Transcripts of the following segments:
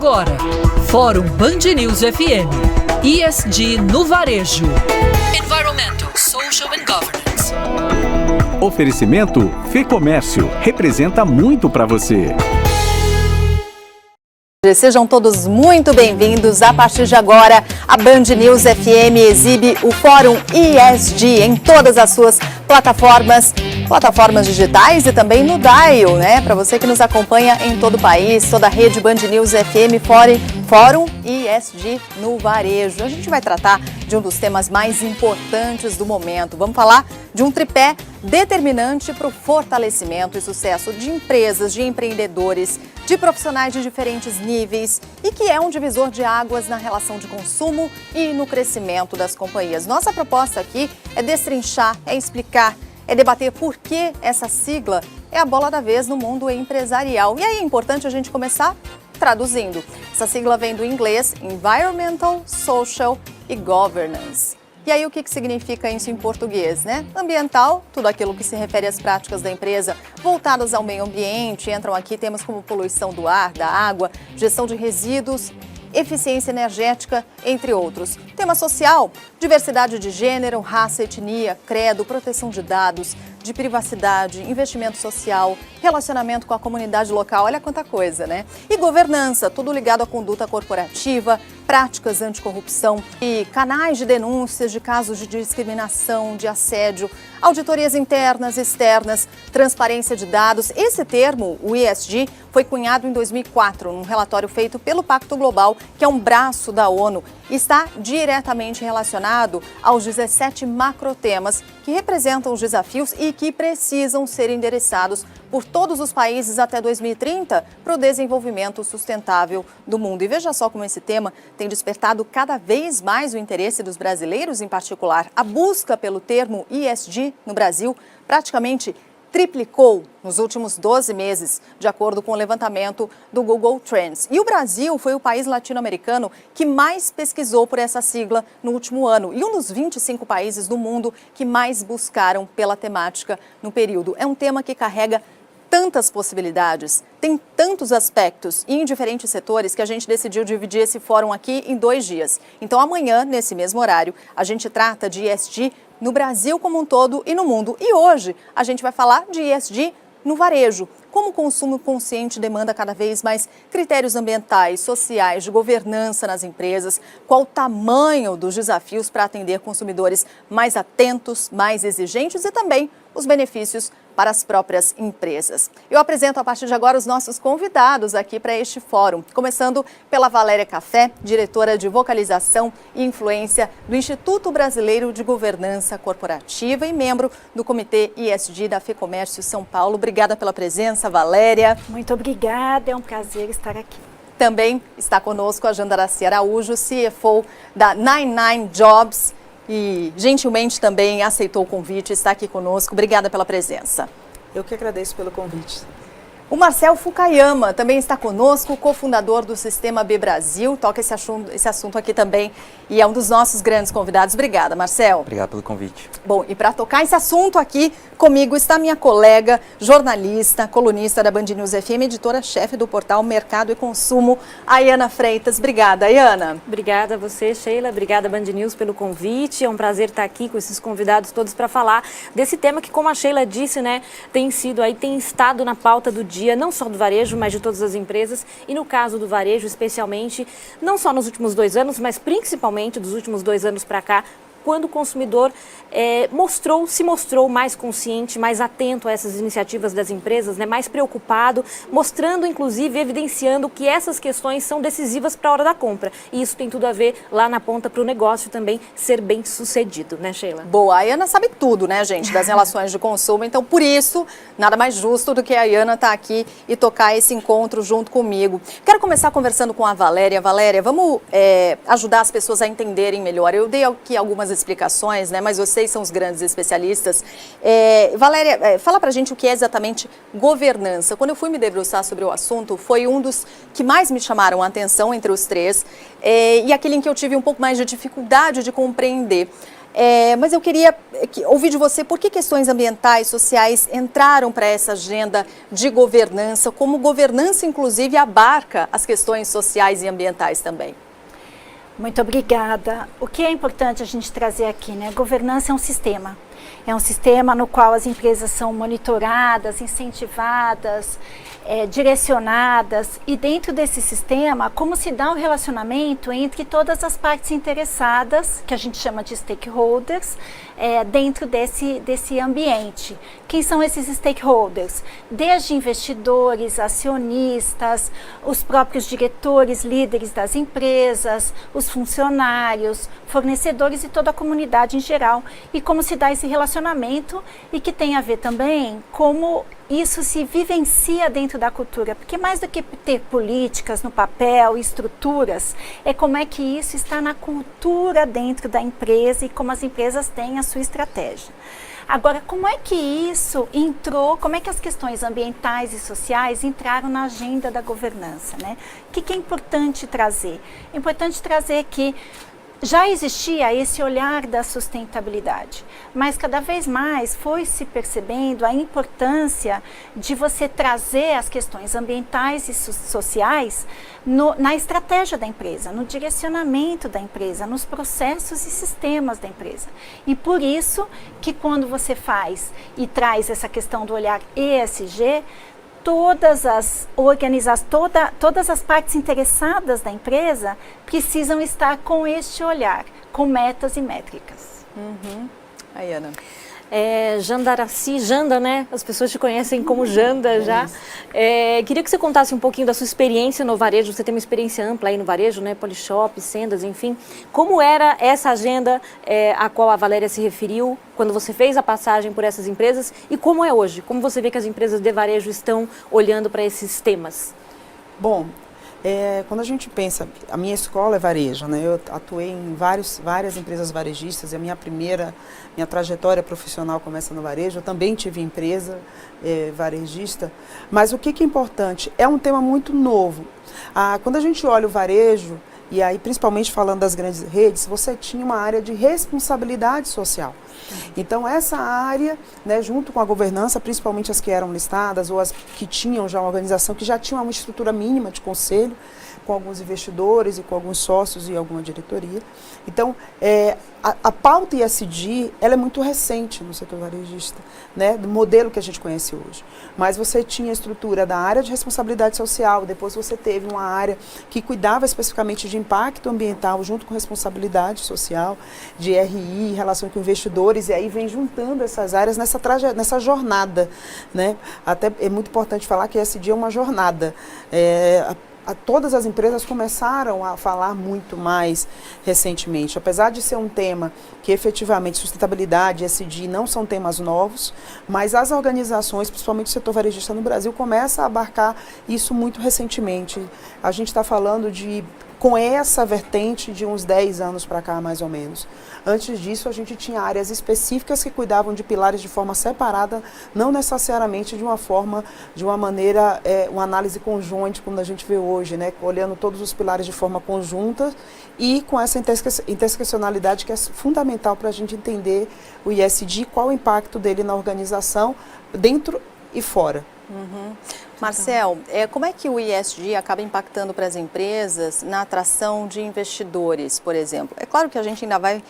agora, Fórum Band News FM. ESG no Varejo. Environmental, Social and Governance. Oferecimento Fecomércio. Representa muito para você. Sejam todos muito bem-vindos. A partir de agora, a Band News FM exibe o Fórum ESG em todas as suas plataformas digitais e também no Dial, né? Para você que nos acompanha em todo o país, toda a rede Band News FM, Fórum ESG no Varejo. A gente vai tratar de um dos temas mais importantes do momento. Vamos falar de um tripé determinante para o fortalecimento e sucesso de empresas, de empreendedores, de profissionais de diferentes níveis e que é um divisor de águas na relação de consumo e no crescimento das companhias. Nossa proposta aqui é destrinchar, é explicar, é debater por que essa sigla é a bola da vez no mundo empresarial. E aí é importante a gente começar traduzindo. Essa sigla vem do inglês Environmental, Social e Governance. E aí o que significa isso em português, né? Ambiental, tudo aquilo que se refere às práticas da empresa voltadas ao meio ambiente. Entram aqui temas como poluição do ar, da água, gestão de resíduos, eficiência energética, entre outros. Tema social, diversidade de gênero, raça, etnia, credo, proteção de dados, de privacidade, investimento social, relacionamento com a comunidade local, olha quanta coisa, né? E governança, tudo ligado à conduta corporativa, práticas anticorrupção e canais de denúncias de casos de discriminação, de assédio, auditorias internas e externas, transparência de dados. Esse termo, o ESG, foi cunhado em 2004, num relatório feito pelo Pacto Global, que é um braço da ONU, e está diretamente relacionado aos 17 macrotemas que representam os desafios e que precisam ser endereçados por todos os países até 2030 para o desenvolvimento sustentável do mundo. E veja só como esse tema tem despertado cada vez mais o interesse dos brasileiros, em particular. A busca pelo termo ESG no Brasil praticamente triplicou nos últimos 12 meses, de acordo com o levantamento do Google Trends. E o Brasil foi o país latino-americano que mais pesquisou por essa sigla no último ano e um dos 25 países do mundo que mais buscaram pela temática no período. É um tema que carrega tantas possibilidades, tem tantos aspectos e em diferentes setores que a gente decidiu dividir esse fórum aqui em 2 dias. Então amanhã, nesse mesmo horário, a gente trata de ESG no Brasil como um todo e no mundo. E hoje a gente vai falar de ESG no varejo. Como o consumo consciente demanda cada vez mais critérios ambientais, sociais, de governança nas empresas, qual o tamanho dos desafios para atender consumidores mais atentos, mais exigentes e também os benefícios para as próprias empresas. Eu apresento a partir de agora os nossos convidados aqui para este fórum, começando pela Valéria Café, diretora de vocalização e influência do Instituto Brasileiro de Governança Corporativa e membro do Comitê ESG da Fecomércio São Paulo. Obrigada pela presença, Valéria. Muito obrigada, é um prazer estar aqui. Também está conosco a Jandaracy Araújo, CFO da 99 Jobs, e gentilmente também aceitou o convite, está aqui conosco. Obrigada pela presença. Eu que agradeço pelo convite. O Marcel Fukayama também está conosco, cofundador do Sistema B Brasil, toca esse assunto aqui também e é um dos nossos grandes convidados. Obrigada, Marcel. Obrigado pelo convite. Bom, e para tocar esse assunto aqui comigo está minha colega, jornalista, colunista da Band News FM, editora-chefe do portal Mercado e Consumo, Ayana Freitas. Obrigada, Ayana. Obrigada a você, Sheila. Obrigada, Band News, pelo convite. É um prazer estar aqui com esses convidados todos para falar desse tema que, como a Sheila disse, né, tem estado na pauta do dia, não só do varejo, mas de todas as empresas. E no caso do varejo, especialmente, não só nos últimos 2 anos, mas principalmente dos últimos 2 anos para cá, quando o consumidor se mostrou mais consciente, mais atento a essas iniciativas das empresas, né, mais preocupado, mostrando, inclusive, evidenciando que essas questões são decisivas para a hora da compra. E isso tem tudo a ver lá na ponta para o negócio também ser bem sucedido, né, Sheila? Boa, a Ayana sabe tudo, né, gente, das relações de consumo, então por isso, nada mais justo do que a Ayana estar aqui e tocar esse encontro junto comigo. Quero começar conversando com a Valéria. Valéria, vamos ajudar as pessoas a entenderem melhor. Eu dei aqui algumas explicações, né, mas vocês são os grandes especialistas. Valéria, fala pra gente o que é exatamente governança. Quando eu fui me debruçar sobre o assunto, foi um dos que mais me chamaram a atenção entre os 3 e aquele em que eu tive um pouco mais de dificuldade de compreender. Mas eu queria ouvir de você por que questões ambientais, sociais entraram para essa agenda de governança, como governança, inclusive, abarca as questões sociais e ambientais também. Muito obrigada. O que é importante a gente trazer aqui, né? Governança é um sistema. É um sistema no qual as empresas são monitoradas, incentivadas, direcionadas, e dentro desse sistema, como se dá o relacionamento entre todas as partes interessadas, que a gente chama de stakeholders, dentro desse ambiente. Quem são esses stakeholders? Desde investidores, acionistas, os próprios diretores, líderes das empresas, os funcionários, fornecedores e toda a comunidade em geral. E como se dá esse relacionamento, e que tem a ver também como isso se vivencia dentro da cultura, porque mais do que ter políticas no papel, estruturas, é como é que isso está na cultura dentro da empresa e como as empresas têm a sua estratégia. Agora, como é que isso entrou, como é que as questões ambientais e sociais entraram na agenda da governança, né? O que é importante trazer? É importante trazer que já existia esse olhar da sustentabilidade, mas cada vez mais foi se percebendo a importância de você trazer as questões ambientais e sociais na estratégia da empresa, no direcionamento da empresa, nos processos e sistemas da empresa. E por isso que quando você faz e traz essa questão do olhar ESG, todas as todas as partes interessadas da empresa precisam estar com este olhar, com metas e métricas. Aí, Ana. Jandaraci, Janda, né? As pessoas te conhecem como Janda já. Queria que você contasse um pouquinho da sua experiência no varejo. Você tem uma experiência ampla aí no varejo, né? Polishop, Sendas, enfim. Como era essa agenda a qual a Valéria se referiu quando você fez a passagem por essas empresas e como é hoje? Como você vê que as empresas de varejo estão olhando para esses temas? Bom, quando a gente pensa, a minha escola é varejo, né? Eu atuei em várias empresas varejistas e a minha trajetória profissional começa no varejo. Eu também tive empresa varejista, mas o que é importante? É um tema muito novo. Quando a gente olha o varejo, e aí principalmente falando das grandes redes, você tinha uma área de responsabilidade social. Então essa área, né, junto com a governança, principalmente as que eram listadas ou as que tinham já uma organização, que já tinha uma estrutura mínima de conselho, com alguns investidores e com alguns sócios e alguma diretoria. Então, a pauta ESG, ela é muito recente no setor varejista, né, do modelo que a gente conhece hoje. Mas você tinha a estrutura da área de responsabilidade social, depois você teve uma área que cuidava especificamente de impacto ambiental, junto com responsabilidade social, de RI, relação com investidores, e aí vem juntando essas áreas nessa jornada, né? Até é muito importante falar que ESG é uma jornada. Todas as empresas começaram a falar muito mais recentemente, apesar de ser um tema que efetivamente sustentabilidade e ESG não são temas novos, mas as organizações, principalmente o setor varejista no Brasil, começa a abarcar isso muito recentemente. A gente está falando com essa vertente de uns 10 anos para cá, mais ou menos. Antes disso, a gente tinha áreas específicas que cuidavam de pilares de forma separada, não necessariamente de uma maneira, uma análise conjunta, como a gente vê hoje, né? Olhando todos os pilares de forma conjunta e com essa interseccionalidade que é fundamental para a gente entender o ESG, qual o impacto dele na organização, dentro e fora. Marcel, como é que o ESG acaba impactando para as empresas na atração de investidores, por exemplo? É claro que a gente ainda vai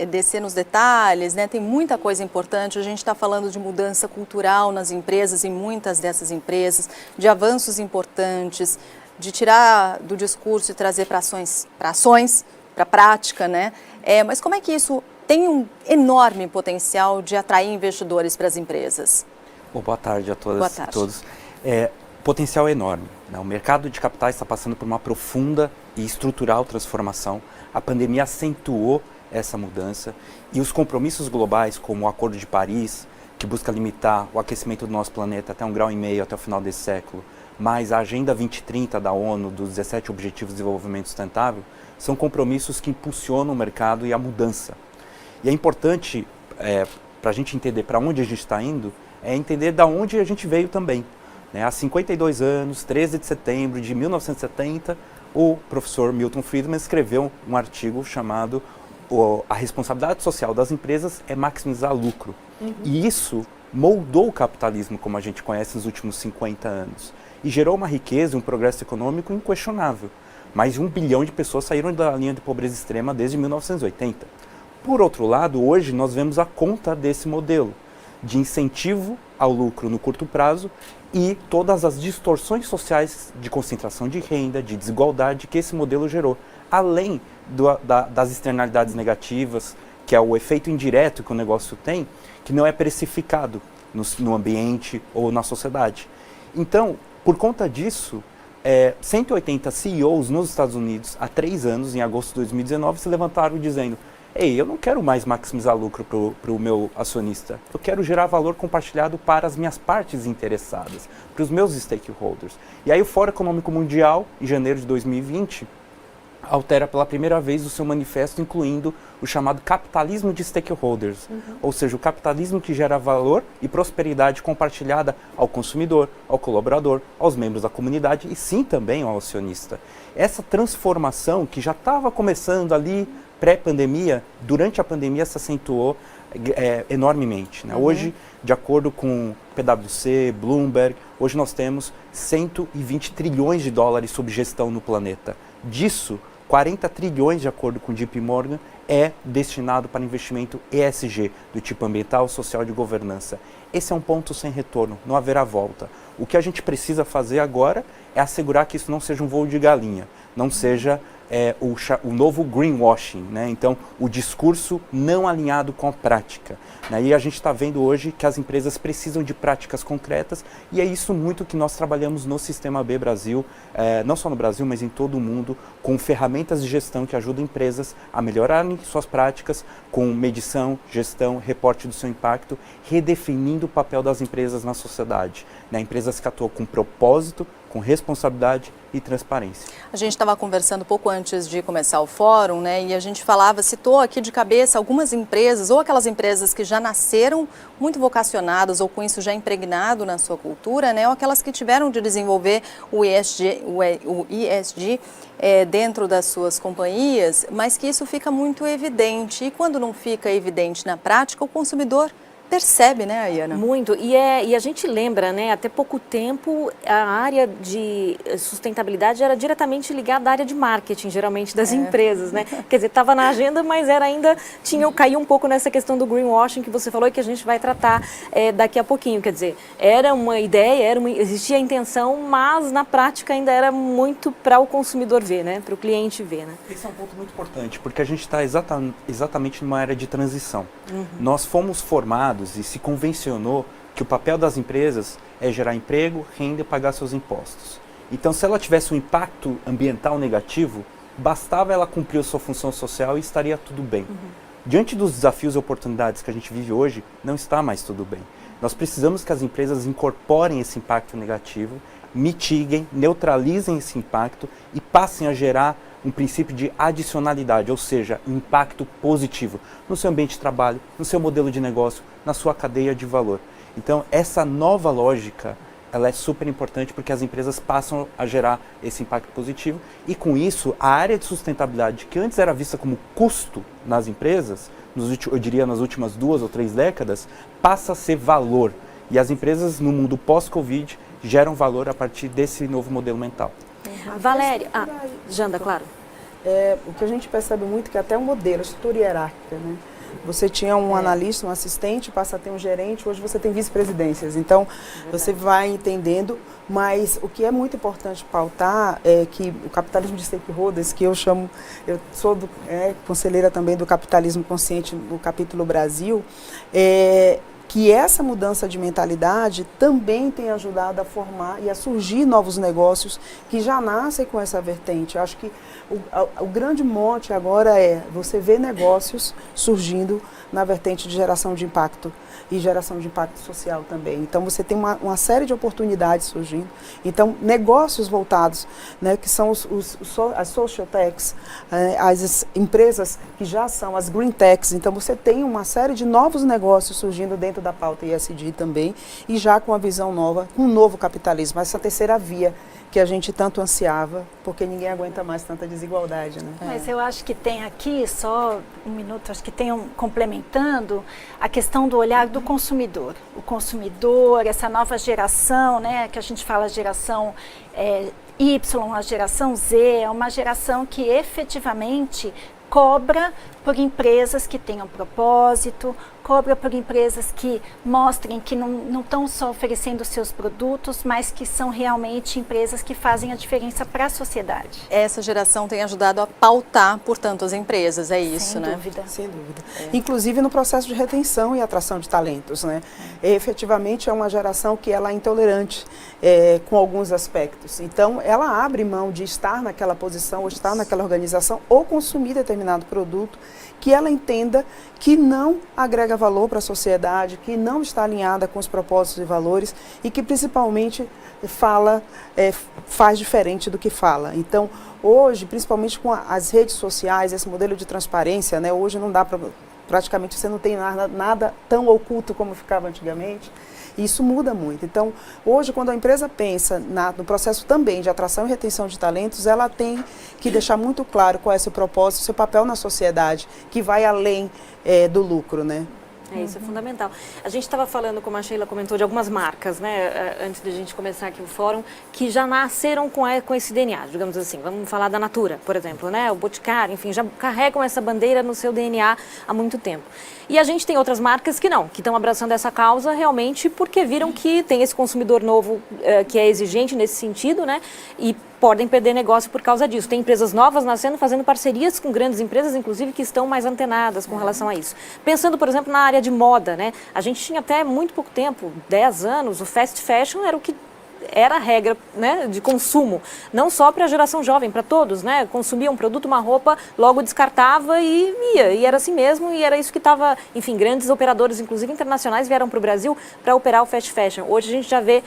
descer nos detalhes, né? Tem muita coisa importante. A gente está falando de mudança cultural nas empresas, em muitas dessas empresas, de avanços importantes, de tirar do discurso e trazer para ações, para a prática, né? Mas como é que isso tem um enorme potencial de atrair investidores para as empresas? Boa tarde a todas e todos. Potencial é enorme, né? O mercado de capitais está passando por uma profunda e estrutural transformação. A pandemia acentuou essa mudança e os compromissos globais, como o Acordo de Paris, que busca limitar o aquecimento do nosso planeta até 1,5 graus até o final desse século, mais a Agenda 2030 da ONU, dos 17 Objetivos de Desenvolvimento Sustentável, são compromissos que impulsionam o mercado e a mudança. E é importante, para a gente entender para onde a gente está indo, entender de onde a gente veio também. Há 52 anos, 13 de setembro de 1970, o professor Milton Friedman escreveu um artigo chamado a responsabilidade social das empresas é maximizar lucro. E isso moldou o capitalismo como a gente conhece nos últimos 50 anos. E gerou uma riqueza e um progresso econômico inquestionável. Mais de 1 bilhão de pessoas saíram da linha de pobreza extrema desde 1980. Por outro lado, hoje nós vemos a conta desse modelo de incentivo ao lucro no curto prazo e todas as distorções sociais de concentração de renda, de desigualdade que esse modelo gerou, além das externalidades negativas, que é o efeito indireto que o negócio tem, que não é precificado no ambiente ou na sociedade. Então, por conta disso, 180 CEOs nos Estados Unidos, há 3 anos, em agosto de 2019, se levantaram dizendo: ei, eu não quero mais maximizar lucro para o meu acionista, eu quero gerar valor compartilhado para as minhas partes interessadas, para os meus stakeholders. E aí o Fórum Econômico Mundial, em janeiro de 2020, altera pela primeira vez o seu manifesto, incluindo o chamado capitalismo de stakeholders, ou seja, o capitalismo que gera valor e prosperidade compartilhada ao consumidor, ao colaborador, aos membros da comunidade e sim também ao acionista. Essa transformação que já estava começando ali pré-pandemia, durante a pandemia se acentuou enormemente. Né? Hoje, de acordo com PwC, Bloomberg, hoje nós temos 120 trilhões de dólares sob gestão no planeta. Disso, 40 trilhões, de acordo com o JP Morgan, é destinado para investimento ESG, do tipo ambiental, social e de governança. Esse é um ponto sem retorno, não haverá volta. O que a gente precisa fazer agora é assegurar que isso não seja um voo de galinha, não seja o novo greenwashing, né? Então, o discurso não alinhado com a prática. Né? E a gente está vendo hoje que as empresas precisam de práticas concretas e é isso muito que nós trabalhamos no Sistema B Brasil, não só no Brasil, mas em todo o mundo, com ferramentas de gestão que ajudam empresas a melhorarem suas práticas, com medição, gestão, reporte do seu impacto, redefinindo o papel das empresas na sociedade. Né? Empresas que atuam com propósito, com responsabilidade e transparência. A gente estava conversando pouco antes de começar o fórum, né? E a gente citou aqui de cabeça algumas empresas, ou aquelas empresas que já nasceram muito vocacionadas ou com isso já impregnado na sua cultura, né? Ou aquelas que tiveram de desenvolver o ESG dentro das suas companhias, mas que isso fica muito evidente. E quando não fica evidente na prática, o consumidor percebe, né, Ayana? Muito. E a gente lembra, né, até pouco tempo, a área de sustentabilidade era diretamente ligada à área de marketing, geralmente, das empresas, né? Quer dizer, estava na agenda, mas caiu um pouco nessa questão do greenwashing que você falou e que a gente vai tratar daqui a pouquinho. Quer dizer, era uma ideia, existia a intenção, mas na prática ainda era muito para o consumidor ver, né? Para o cliente ver, né? Esse é um ponto muito importante, porque a gente está exatamente numa era de transição. Nós fomos formados e se convencionou que o papel das empresas é gerar emprego, renda e pagar seus impostos. Então, se ela tivesse um impacto ambiental negativo, bastava ela cumprir a sua função social e estaria tudo bem. Diante dos desafios e oportunidades que a gente vive hoje, não está mais tudo bem. Nós precisamos que as empresas incorporem esse impacto negativo, mitiguem, neutralizem esse impacto e passem a gerar um princípio de adicionalidade, ou seja, impacto positivo no seu ambiente de trabalho, no seu modelo de negócio, na sua cadeia de valor. Então, essa nova lógica, ela é super importante porque as empresas passam a gerar esse impacto positivo e, com isso, a área de sustentabilidade, que antes era vista como custo nas empresas, eu diria nas últimas 2 ou 3 décadas, passa a ser valor. E as empresas, no mundo pós-Covid, geram valor a partir desse novo modelo mental. Valéria, Janda, claro. O que a gente percebe muito é que até o modelo, a estrutura hierárquica, né? Você tinha um analista, um assistente, passa a ter um gerente, hoje você tem vice-presidências. Então, você vai entendendo, mas o que é muito importante pautar é que o capitalismo de stakeholders, que eu sou conselheira também do capitalismo consciente do capítulo Brasil, que essa mudança de mentalidade também tem ajudado a formar e a surgir novos negócios que já nascem com essa vertente. Eu acho que o grande mote agora é você ver negócios surgindo na vertente de geração de impacto e geração de impacto social também. Então, você tem uma série de oportunidades surgindo. Então, negócios voltados, né, que são as social techs, as empresas que já são as green techs. Então, você tem uma série de novos negócios surgindo dentro da pauta ESG também e já com uma visão nova, com um novo capitalismo, essa terceira via que a gente tanto ansiava, porque ninguém aguenta mais tanta desigualdade, né? Mas eu acho que tem aqui, só minuto, acho que tenham complementando a questão do olhar do consumidor. O consumidor, essa nova geração, né, que a gente fala geração Y, a geração Z, é uma geração que efetivamente cobra por empresas que tenham propósito, cobra por empresas que mostrem que não estão só oferecendo seus produtos, mas que são realmente empresas que fazem a diferença para a sociedade. Essa geração tem ajudado a pautar, portanto, as empresas, é isso, né? Sem dúvida. Sem dúvida. Inclusive no processo de retenção e atração de talentos, né? Efetivamente é uma geração que ela é intolerante com alguns aspectos. Então, ela abre mão de estar naquela posição, ou estar naquela organização, ou consumir determinado produto que ela entenda que não agrega valor para a sociedade, que não está alinhada com os propósitos e valores e que principalmente faz diferente do que fala. Então, hoje, principalmente com as redes sociais, esse modelo de transparência, né, hoje não dá para, praticamente você não tem nada tão oculto como ficava antigamente. Isso muda muito. Então, hoje, quando a empresa pensa no processo também de atração e retenção de talentos, ela tem que deixar muito claro qual é seu propósito, seu papel na sociedade, que vai além do lucro, né? Isso é fundamental. A gente estava falando, como a Sheila comentou, de algumas marcas, né, antes de a gente começar aqui o fórum, que já nasceram com esse DNA, digamos assim. Vamos falar da Natura, por exemplo, né, o Boticário, enfim, já carregam essa bandeira no seu DNA há muito tempo. E a gente tem outras marcas que não, que estão abraçando essa causa realmente porque viram que tem esse consumidor novo que é exigente nesse sentido, né, e podem perder negócio por causa disso. Tem empresas novas nascendo, fazendo parcerias com grandes empresas, inclusive, que estão mais antenadas com relação a isso. Pensando, por exemplo, na área de moda, né? A gente tinha até muito pouco tempo, 10 anos, o fast fashion era o que era a regra, né, de consumo, não só para a geração jovem, para todos, né? Consumia um produto, uma roupa, logo descartava e ia. E era assim mesmo, e era isso que estava, enfim, grandes operadores, inclusive internacionais, vieram para o Brasil para operar o fast fashion. Hoje a gente já vê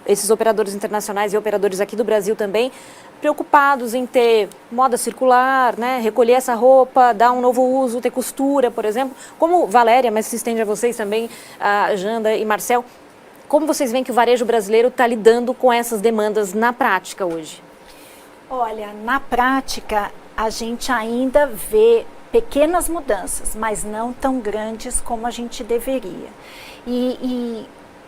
esses operadores internacionais e operadores aqui do Brasil também preocupados em ter moda circular, né, recolher essa roupa, dar um novo uso, ter costura, por exemplo. Como Valéria, mas se estende a vocês também, a Janda e Marcel, como vocês veem que o varejo brasileiro está lidando com essas demandas na prática hoje? Olha, na prática, a gente ainda vê pequenas mudanças, mas não tão grandes como a gente deveria. E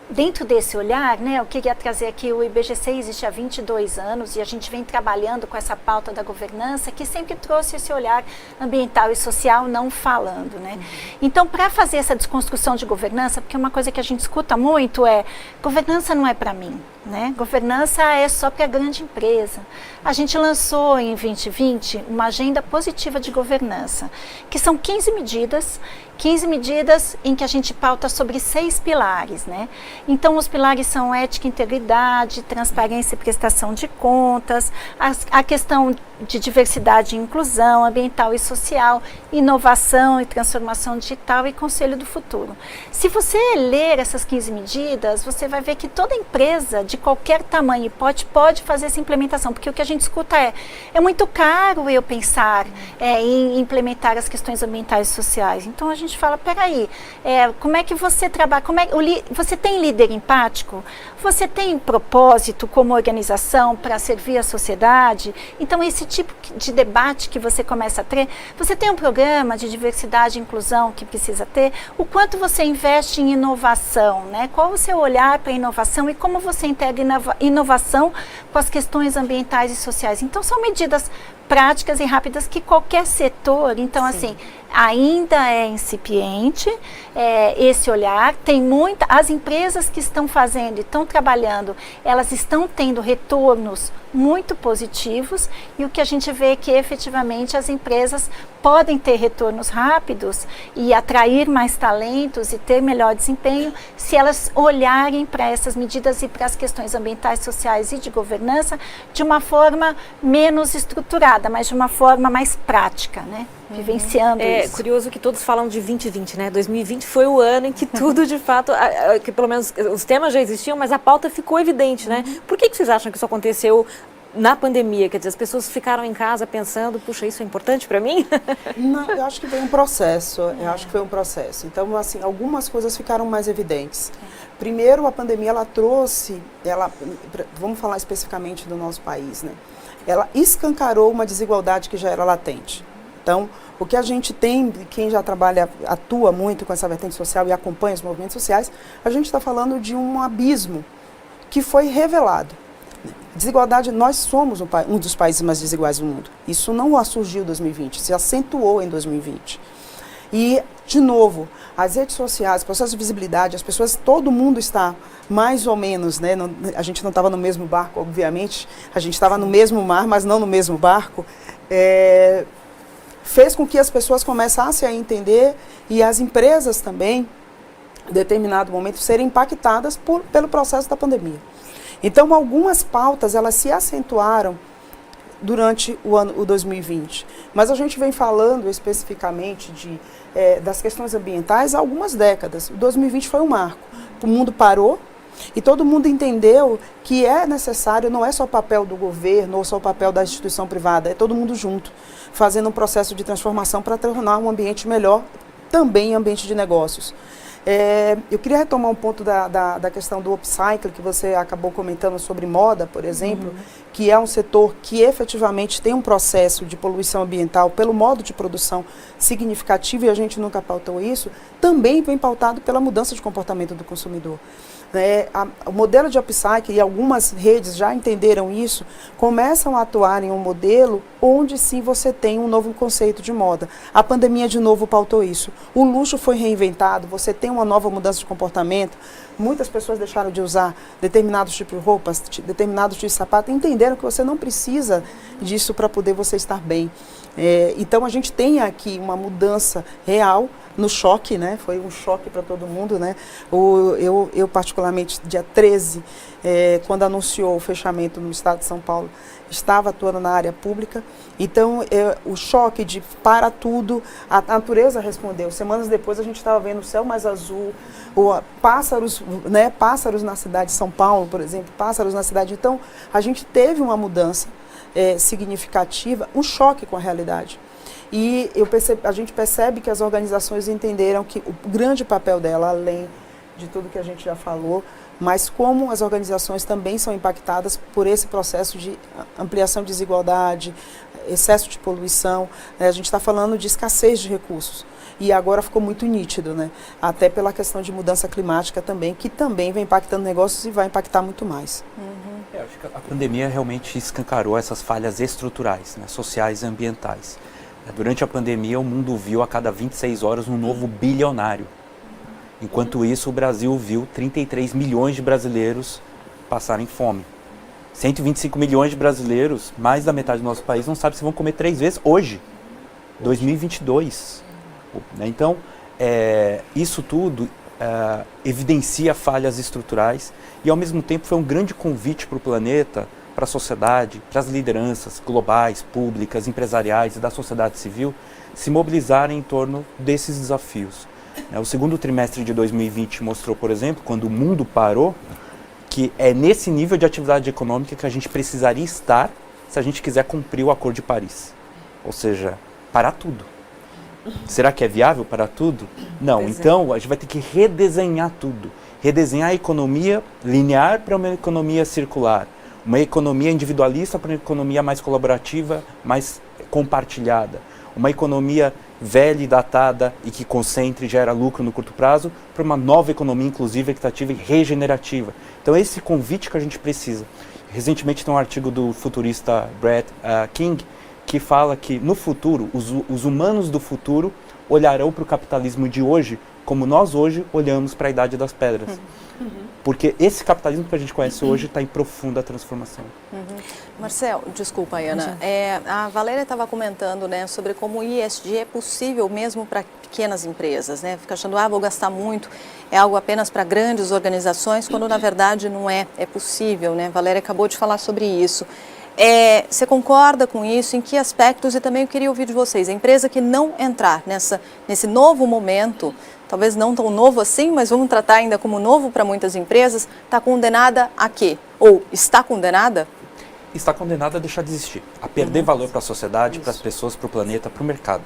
dentro desse olhar, né, eu queria trazer aqui, o IBGC existe há 22 anos e a gente vem trabalhando com essa pauta da governança que sempre trouxe esse olhar ambiental e social não falando, né? Então, para fazer essa desconstrução de governança, porque uma coisa que a gente escuta muito é, governança não é para mim, né? Governança é só para a grande empresa. A gente lançou em 2020 uma agenda positiva de governança, que são 15 medidas em que a gente pauta sobre 6 pilares, né? Então, os pilares são ética, integridade, transparência e prestação de contas, a questão de diversidade e inclusão, ambiental e social, inovação e transformação digital e conselho do futuro. Se você ler essas 15 medidas, você vai ver que toda empresa de qualquer tamanho pode fazer essa implementação, porque o que a gente escuta é muito caro eu pensar em implementar as questões ambientais e sociais. Então, a gente fala, peraí, como é que você trabalha, você tem líder empático? Você tem propósito como organização para servir a sociedade? Então, esse tipo de debate que você começa a ter, você tem um programa de diversidade e inclusão que precisa ter, o quanto você investe em inovação, né? Qual o seu olhar para a inovação e como você integra inovação com as questões ambientais e sociais? Então, são medidas práticas e rápidas que qualquer setor, então, assim, ainda é incipiente esse olhar, as empresas que estão fazendo e estão trabalhando, elas estão tendo retornos muito positivos e o que a gente vê é que efetivamente as empresas podem ter retornos rápidos e atrair mais talentos e ter melhor desempenho se elas olharem para essas medidas e para as questões ambientais, sociais e de governança de uma forma menos estruturada, mas de uma forma mais prática, né? Vivenciando isso. É curioso que todos falam de 2020, né? 2020 foi o ano em que tudo, de fato, que pelo menos os temas já existiam, mas a pauta ficou evidente, né? Por que vocês acham que isso aconteceu na pandemia? Quer dizer, as pessoas ficaram em casa pensando, puxa, isso é importante para mim? Não, eu acho que foi um processo, Então, assim, algumas coisas ficaram mais evidentes. Primeiro, a pandemia, vamos falar especificamente do nosso país, né? Ela escancarou uma desigualdade que já era latente. Então, o que a gente tem, quem já trabalha, atua muito com essa vertente social e acompanha os movimentos sociais, a gente está falando de um abismo que foi revelado. Desigualdade, nós somos um dos países mais desiguais do mundo. Isso não surgiu em 2020, se acentuou em 2020. E, de novo, as redes sociais, o processo de visibilidade, as pessoas, todo mundo está mais ou menos, né? A gente não estava no mesmo barco, obviamente, a gente estava no mesmo mar, mas não no mesmo barco. Fez com que as pessoas começassem a entender e as empresas também, em determinado momento, serem impactadas pelo processo da pandemia. Então, algumas pautas, elas se acentuaram durante o 2020. Mas a gente vem falando especificamente das questões ambientais há algumas décadas. O 2020 foi um marco. O mundo parou e todo mundo entendeu que é necessário, não é só o papel do governo ou só o papel da instituição privada, é todo mundo junto, fazendo um processo de transformação para tornar um ambiente melhor, também ambiente de negócios. Eu queria retomar um ponto da questão do upcycle, que você acabou comentando sobre moda, por exemplo, que é um setor que efetivamente tem um processo de poluição ambiental pelo modo de produção significativo, e a gente nunca pautou isso, também vem pautado pela mudança de comportamento do consumidor. O modelo de upcycle, e algumas redes já entenderam isso, começam a atuar em um modelo onde sim você tem um novo conceito de moda. A pandemia de novo pautou isso. O luxo foi reinventado, você tem uma nova mudança de comportamento. Muitas pessoas deixaram de usar determinados tipos de roupas, determinados tipos de sapato, e entenderam que você não precisa disso para poder você estar bem. Então a gente tem aqui uma mudança real no choque, né? Foi um choque para todo mundo, né? Eu particularmente, dia 13, quando anunciou o fechamento no estado de São Paulo, estava atuando na área pública. Então, o choque de para tudo, a natureza respondeu. Semanas depois a gente estava vendo o céu mais azul, pássaros, né? Pássaros na cidade de São Paulo, por exemplo, pássaros na cidade. Então, a gente teve uma mudança significativa, um choque com a realidade. E a gente percebe que as organizações entenderam que o grande papel dela, além de tudo que a gente já falou, mas como as organizações também são impactadas por esse processo de ampliação de desigualdade, excesso de poluição. A gente está falando de escassez de recursos. E agora ficou muito nítido, né? Até pela questão de mudança climática também, que também vem impactando negócios e vai impactar muito mais. Acho que a pandemia realmente escancarou essas falhas estruturais, né, sociais e ambientais. Durante a pandemia, o mundo viu a cada 26 horas um novo bilionário. Enquanto isso, o Brasil viu 33 milhões de brasileiros passarem fome. 125 milhões de brasileiros, mais da metade do nosso país, não sabe se vão comer 3 vezes hoje, 2022. Então, isso tudo evidencia falhas estruturais e, ao mesmo tempo, foi um grande convite para o planeta, para a sociedade, para as lideranças globais, públicas, empresariais e da sociedade civil se mobilizarem em torno desses desafios. O segundo trimestre de 2020 mostrou, por exemplo, quando o mundo parou, que é nesse nível de atividade econômica que a gente precisaria estar se a gente quiser cumprir o Acordo de Paris. Ou seja, parar tudo. Será que é viável parar tudo? Não, então a gente vai ter que redesenhar tudo. Redesenhar a economia linear para uma economia circular. Uma economia individualista para uma economia mais colaborativa, mais compartilhada. Uma economia velha e datada e que concentre e gera lucro no curto prazo para uma nova economia inclusiva, equitativa e regenerativa. Então, esse convite que a gente precisa. Recentemente tem um artigo do futurista Brett King que fala que no futuro, os humanos do futuro olharão para o capitalismo de hoje como nós hoje olhamos para a Idade das Pedras. Porque esse capitalismo que a gente conhece hoje está em profunda transformação. Marcel, desculpa, Ana. A Valéria estava comentando, né, sobre como o ESG é possível mesmo para pequenas empresas, né? Fica achando, vou gastar muito, é algo apenas para grandes organizações, quando na verdade não é possível, né? A Valéria acabou de falar sobre isso. Você concorda com isso? Em que aspectos? E também eu queria ouvir de vocês. A empresa que não entrar nesse novo momento, talvez não tão novo assim, mas vamos tratar ainda como novo para muitas empresas, está condenada a quê? Ou está condenada? Está condenada a deixar de existir, a perder valor para a sociedade, para as pessoas, para o planeta, para o mercado.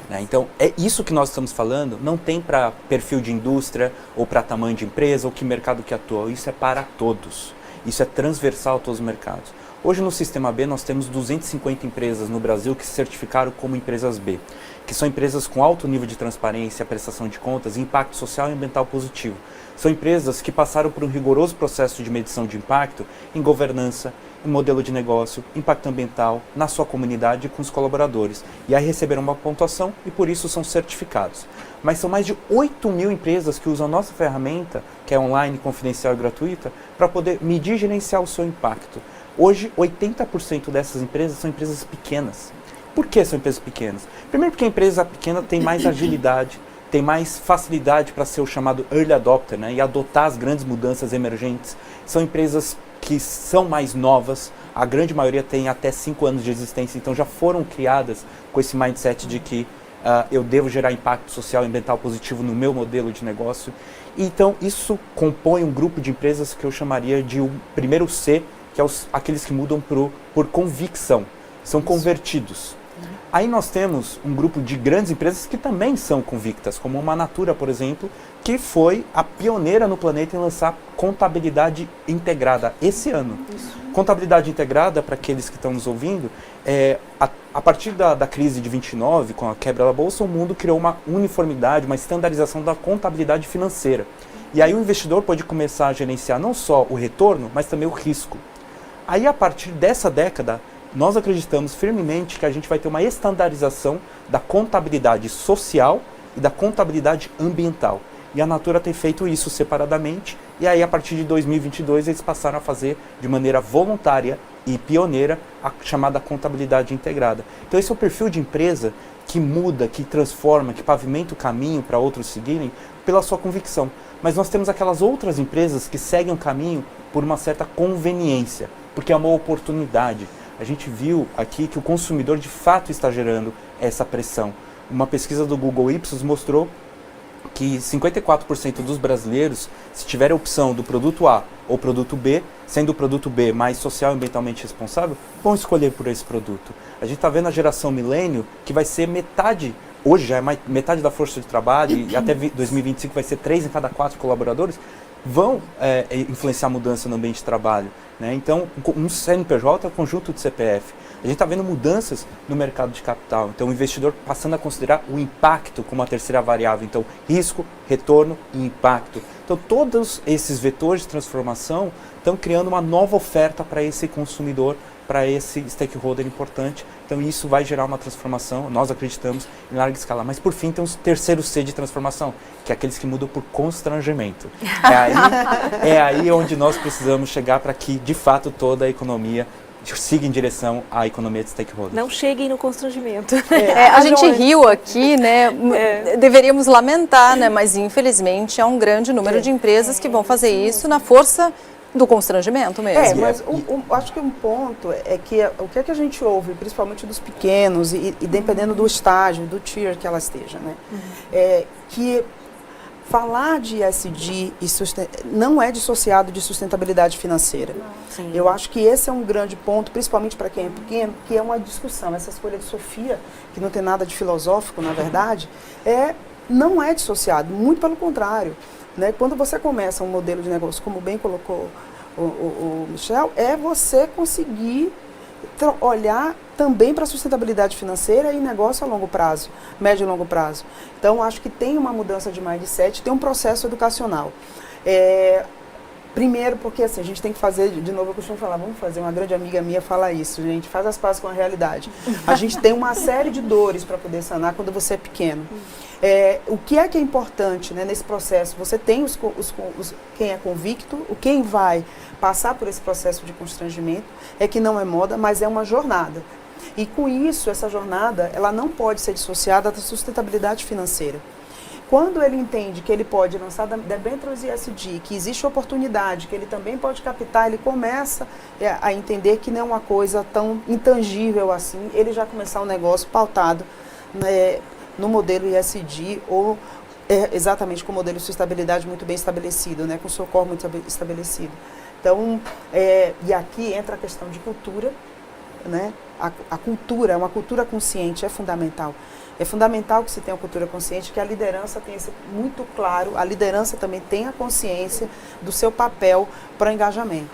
Né? Então, é isso que nós estamos falando, não tem para perfil de indústria, ou para tamanho de empresa, ou que mercado que atua, isso é para todos. Isso é transversal a todos os mercados. Hoje no Sistema B nós temos 250 empresas no Brasil que se certificaram como empresas B, que são empresas com alto nível de transparência, prestação de contas e impacto social e ambiental positivo. São empresas que passaram por um rigoroso processo de medição de impacto em governança, em modelo de negócio, impacto ambiental, na sua comunidade e com os colaboradores. E aí receberam uma pontuação e por isso são certificados. Mas são mais de 8 mil empresas que usam a nossa ferramenta, que é online, confidencial e gratuita, para poder medir e gerenciar o seu impacto. Hoje, 80% dessas empresas são empresas pequenas. Por que são empresas pequenas? Primeiro porque a empresa pequena tem mais agilidade, tem mais facilidade para ser o chamado early adopter, né, e adotar as grandes mudanças emergentes. São empresas que são mais novas, a grande maioria tem até 5 anos de existência, então já foram criadas com esse mindset de que eu devo gerar impacto social e ambiental positivo no meu modelo de negócio. Então isso compõe um grupo de empresas que eu chamaria de o primeiro C, que é aqueles que mudam por convicção, são convertidos. Aí nós temos um grupo de grandes empresas que também são convictas, como uma Natura, por exemplo, que foi a pioneira no planeta em lançar contabilidade integrada esse ano. Contabilidade integrada, para aqueles que estão nos ouvindo, a partir da crise de 29, com a quebra da Bolsa, o mundo criou uma uniformidade, uma estandarização da contabilidade financeira. E aí o investidor pode começar a gerenciar não só o retorno, mas também o risco. Aí a partir dessa década, nós acreditamos firmemente que a gente vai ter uma estandarização da contabilidade social e da contabilidade ambiental. E a Natura tem feito isso separadamente, e aí a partir de 2022 eles passaram a fazer de maneira voluntária e pioneira a chamada contabilidade integrada. Então esse é o perfil de empresa que muda, que transforma, que pavimenta o caminho para outros seguirem pela sua convicção. Mas nós temos aquelas outras empresas que seguem o caminho por uma certa conveniência, porque é uma oportunidade. A gente viu aqui que o consumidor de fato está gerando essa pressão. Uma pesquisa do Google Ipsos mostrou que 54% dos brasileiros, se tiver a opção do produto A ou produto B, sendo o produto B mais social e ambientalmente responsável, vão escolher por esse produto. A gente está vendo a geração milênio, que vai ser metade, hoje já é metade da força de trabalho, e até 2025 vai ser 3 em cada 4 colaboradores, vão influenciar a mudança no ambiente de trabalho. Né? Então, um CNPJ é um conjunto de CPF. A gente está vendo mudanças no mercado de capital. Então, o investidor passando a considerar o impacto como a terceira variável. Então, risco, retorno e impacto. Então, todos esses vetores de transformação estão criando uma nova oferta para esse consumidor, para esse stakeholder importante. Então, isso vai gerar uma transformação, nós acreditamos, em larga escala. Mas, por fim, tem um terceiro C de transformação, que é aqueles que mudam por constrangimento. É aí onde nós precisamos chegar para que, de fato, toda a economia siga em direção à economia de stakeholders. Não cheguem no constrangimento. A gente riu aqui, né? Deveríamos lamentar, né? Mas, infelizmente, há um grande número de empresas que vão fazer isso na força do constrangimento mesmo. Mas acho que um ponto é que o que é que a gente ouve, principalmente dos pequenos, e dependendo do estágio, do tier que ela esteja, né? É que falar de ESG não é dissociado de sustentabilidade financeira. Sim. Eu acho que esse é um grande ponto, principalmente para quem é pequeno, que é uma discussão. Essa escolha de Sofia, que não tem nada de filosófico, na verdade, não é dissociado, muito pelo contrário. Né? Quando você começa um modelo de negócio, como bem colocou o Michel, é você conseguir olhar também para a sustentabilidade financeira e negócio a longo prazo, médio e longo prazo. Então, acho que tem uma mudança de mindset, tem um processo educacional. Primeiro, porque assim, a gente tem que fazer, de novo eu costumo falar, vamos fazer, uma grande amiga minha fala isso, gente, faz as pazes com a realidade. A gente tem uma série de dores para poder sanar quando você é pequeno. O que é importante, né, nesse processo? Você tem quem é convicto, quem vai passar por esse processo de constrangimento, que não é moda, mas é uma jornada. E com isso, essa jornada, ela não pode ser dissociada da sustentabilidade financeira. Quando ele entende que ele pode lançar debêntures ESG, que existe oportunidade, que ele também pode captar, ele começa a entender que não é uma coisa tão intangível assim, ele já começar um negócio pautado, né, no modelo ESG ou exatamente com o modelo de sustentabilidade muito bem estabelecido, né, com o seu core muito estabelecido. Então, e aqui entra a questão de cultura, né? A cultura, uma cultura consciente é fundamental. É fundamental que se tenha uma cultura consciente, que a liderança tenha isso muito claro, a liderança também tenha consciência do seu papel para o engajamento.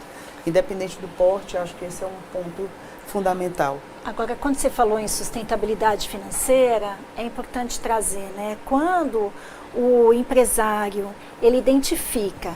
independente do porte, acho que esse é um ponto fundamental. Agora, quando você falou em sustentabilidade financeira, é importante trazer, né? Quando o empresário, ele identifica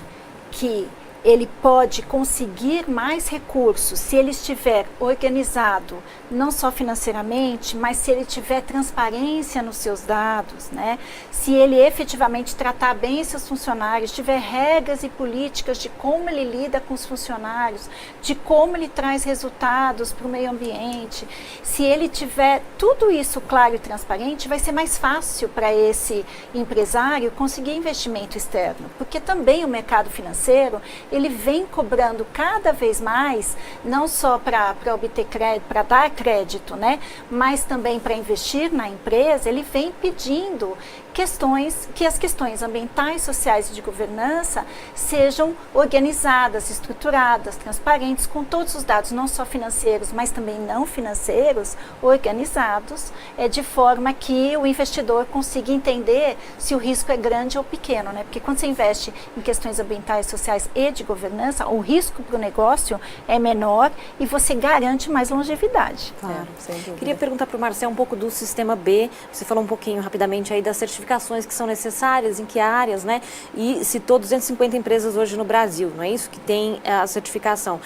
que ele pode conseguir mais recursos se ele estiver organizado, não só financeiramente, mas se ele tiver transparência nos seus dados, né? Se ele efetivamente tratar bem seus funcionários, tiver regras e políticas de como ele lida com os funcionários, de como ele traz resultados para o meio ambiente, se ele tiver tudo isso claro e transparente, vai ser mais fácil para esse empresário conseguir investimento externo, porque também o mercado financeiro, ele vem cobrando cada vez mais, não só para obter crédito, para dar crédito, né, mas também para investir na empresa, ele vem pedindo que as questões ambientais, sociais e de governança sejam organizadas, estruturadas, transparentes, com todos os dados, não só financeiros, mas também não financeiros, organizados, de forma que o investidor consiga entender se o risco é grande ou pequeno, né? Porque quando você investe em questões ambientais, sociais e de governança, o risco para o negócio é menor e você garante mais longevidade. Claro, sem dúvida. Queria perguntar para o Marcel um pouco do Sistema B. Você falou um pouquinho rapidamente aí das certificações que são necessárias, em que áreas, né? E citou 250 empresas hoje no Brasil, não é isso? Que tem a certificação.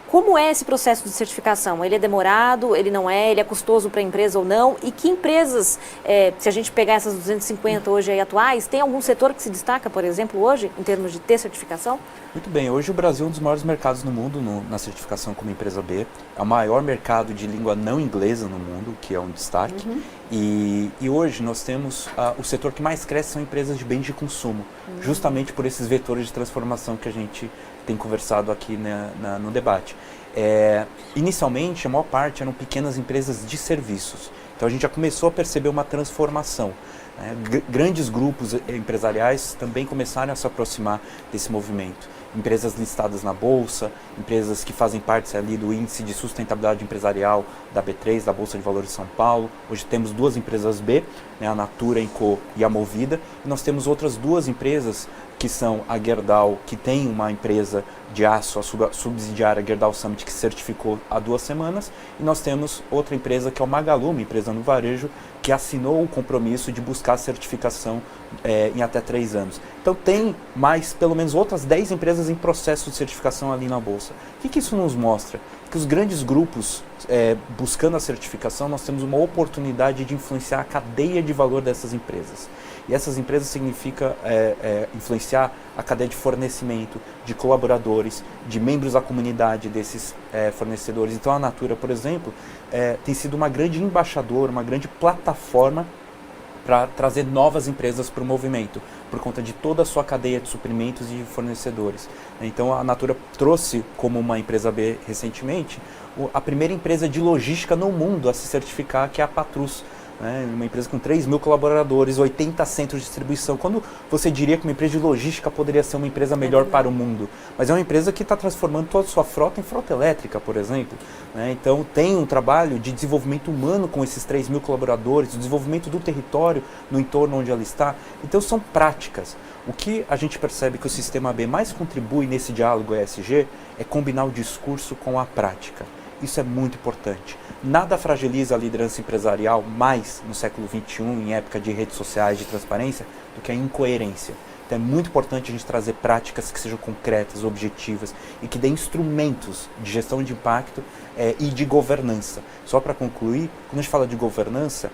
Como é esse processo de certificação? Ele é demorado, ele não é, ele é custoso para a empresa ou não? E que empresas, se a gente pegar essas 250 hoje aí atuais, tem algum setor que se destaca, por exemplo, hoje, em termos de ter certificação? Muito bem, hoje o Brasil é um dos maiores mercados no mundo na certificação como empresa B. É o maior mercado de língua não inglesa no mundo, o que é um destaque. E hoje nós temos o setor que mais cresce são empresas de bens de consumo, justamente por esses vetores de transformação que a gente tem conversado aqui no debate. Inicialmente, a maior parte eram pequenas empresas de serviços. Então a gente já começou a perceber uma transformação. Grandes grupos empresariais também começaram a se aproximar desse movimento. Empresas listadas na Bolsa, empresas que fazem parte ali do Índice de Sustentabilidade Empresarial da B3, da Bolsa de Valores de São Paulo. Hoje temos duas empresas B, né, a Natura &Co e a Movida. E nós temos outras duas empresas que são a Gerdau, que tem uma empresa de aço, a subsidiária Gerdau Summit, que certificou há 2 semanas. E nós temos outra empresa que é o Magalu, uma empresa no varejo, que assinou o compromisso de buscar certificação em até 3 anos. Então tem mais, pelo menos outras 10 empresas em processo de certificação ali na Bolsa. O que isso nos mostra? Que os grandes grupos, buscando a certificação, nós temos uma oportunidade de influenciar a cadeia de valor dessas empresas. E essas empresas significa influenciar a cadeia de fornecimento, de colaboradores, de membros da comunidade desses fornecedores. Então a Natura, por exemplo, tem sido uma grande embaixadora, uma grande plataforma para trazer novas empresas para o movimento, por conta de toda a sua cadeia de suprimentos e fornecedores. Então a Natura trouxe como uma empresa B recentemente a primeira empresa de logística no mundo a se certificar, que é a Patrus. Uma empresa com 3 mil colaboradores, 80 centros de distribuição. Quando você diria que uma empresa de logística poderia ser uma empresa melhor para o mundo? Mas é uma empresa que está transformando toda a sua frota em frota elétrica, por exemplo. Então tem um trabalho de desenvolvimento humano com esses 3 mil colaboradores, o desenvolvimento do território no entorno onde ela está. Então são práticas. O que a gente percebe que o Sistema B mais contribui nesse diálogo ESG é combinar o discurso com a prática. Isso é muito importante. Nada fragiliza a liderança empresarial mais no século XXI, em época de redes sociais, de transparência, do que a incoerência. Então é muito importante a gente trazer práticas que sejam concretas, objetivas e que deem instrumentos de gestão de impacto e de governança. Só para concluir, quando a gente fala de governança,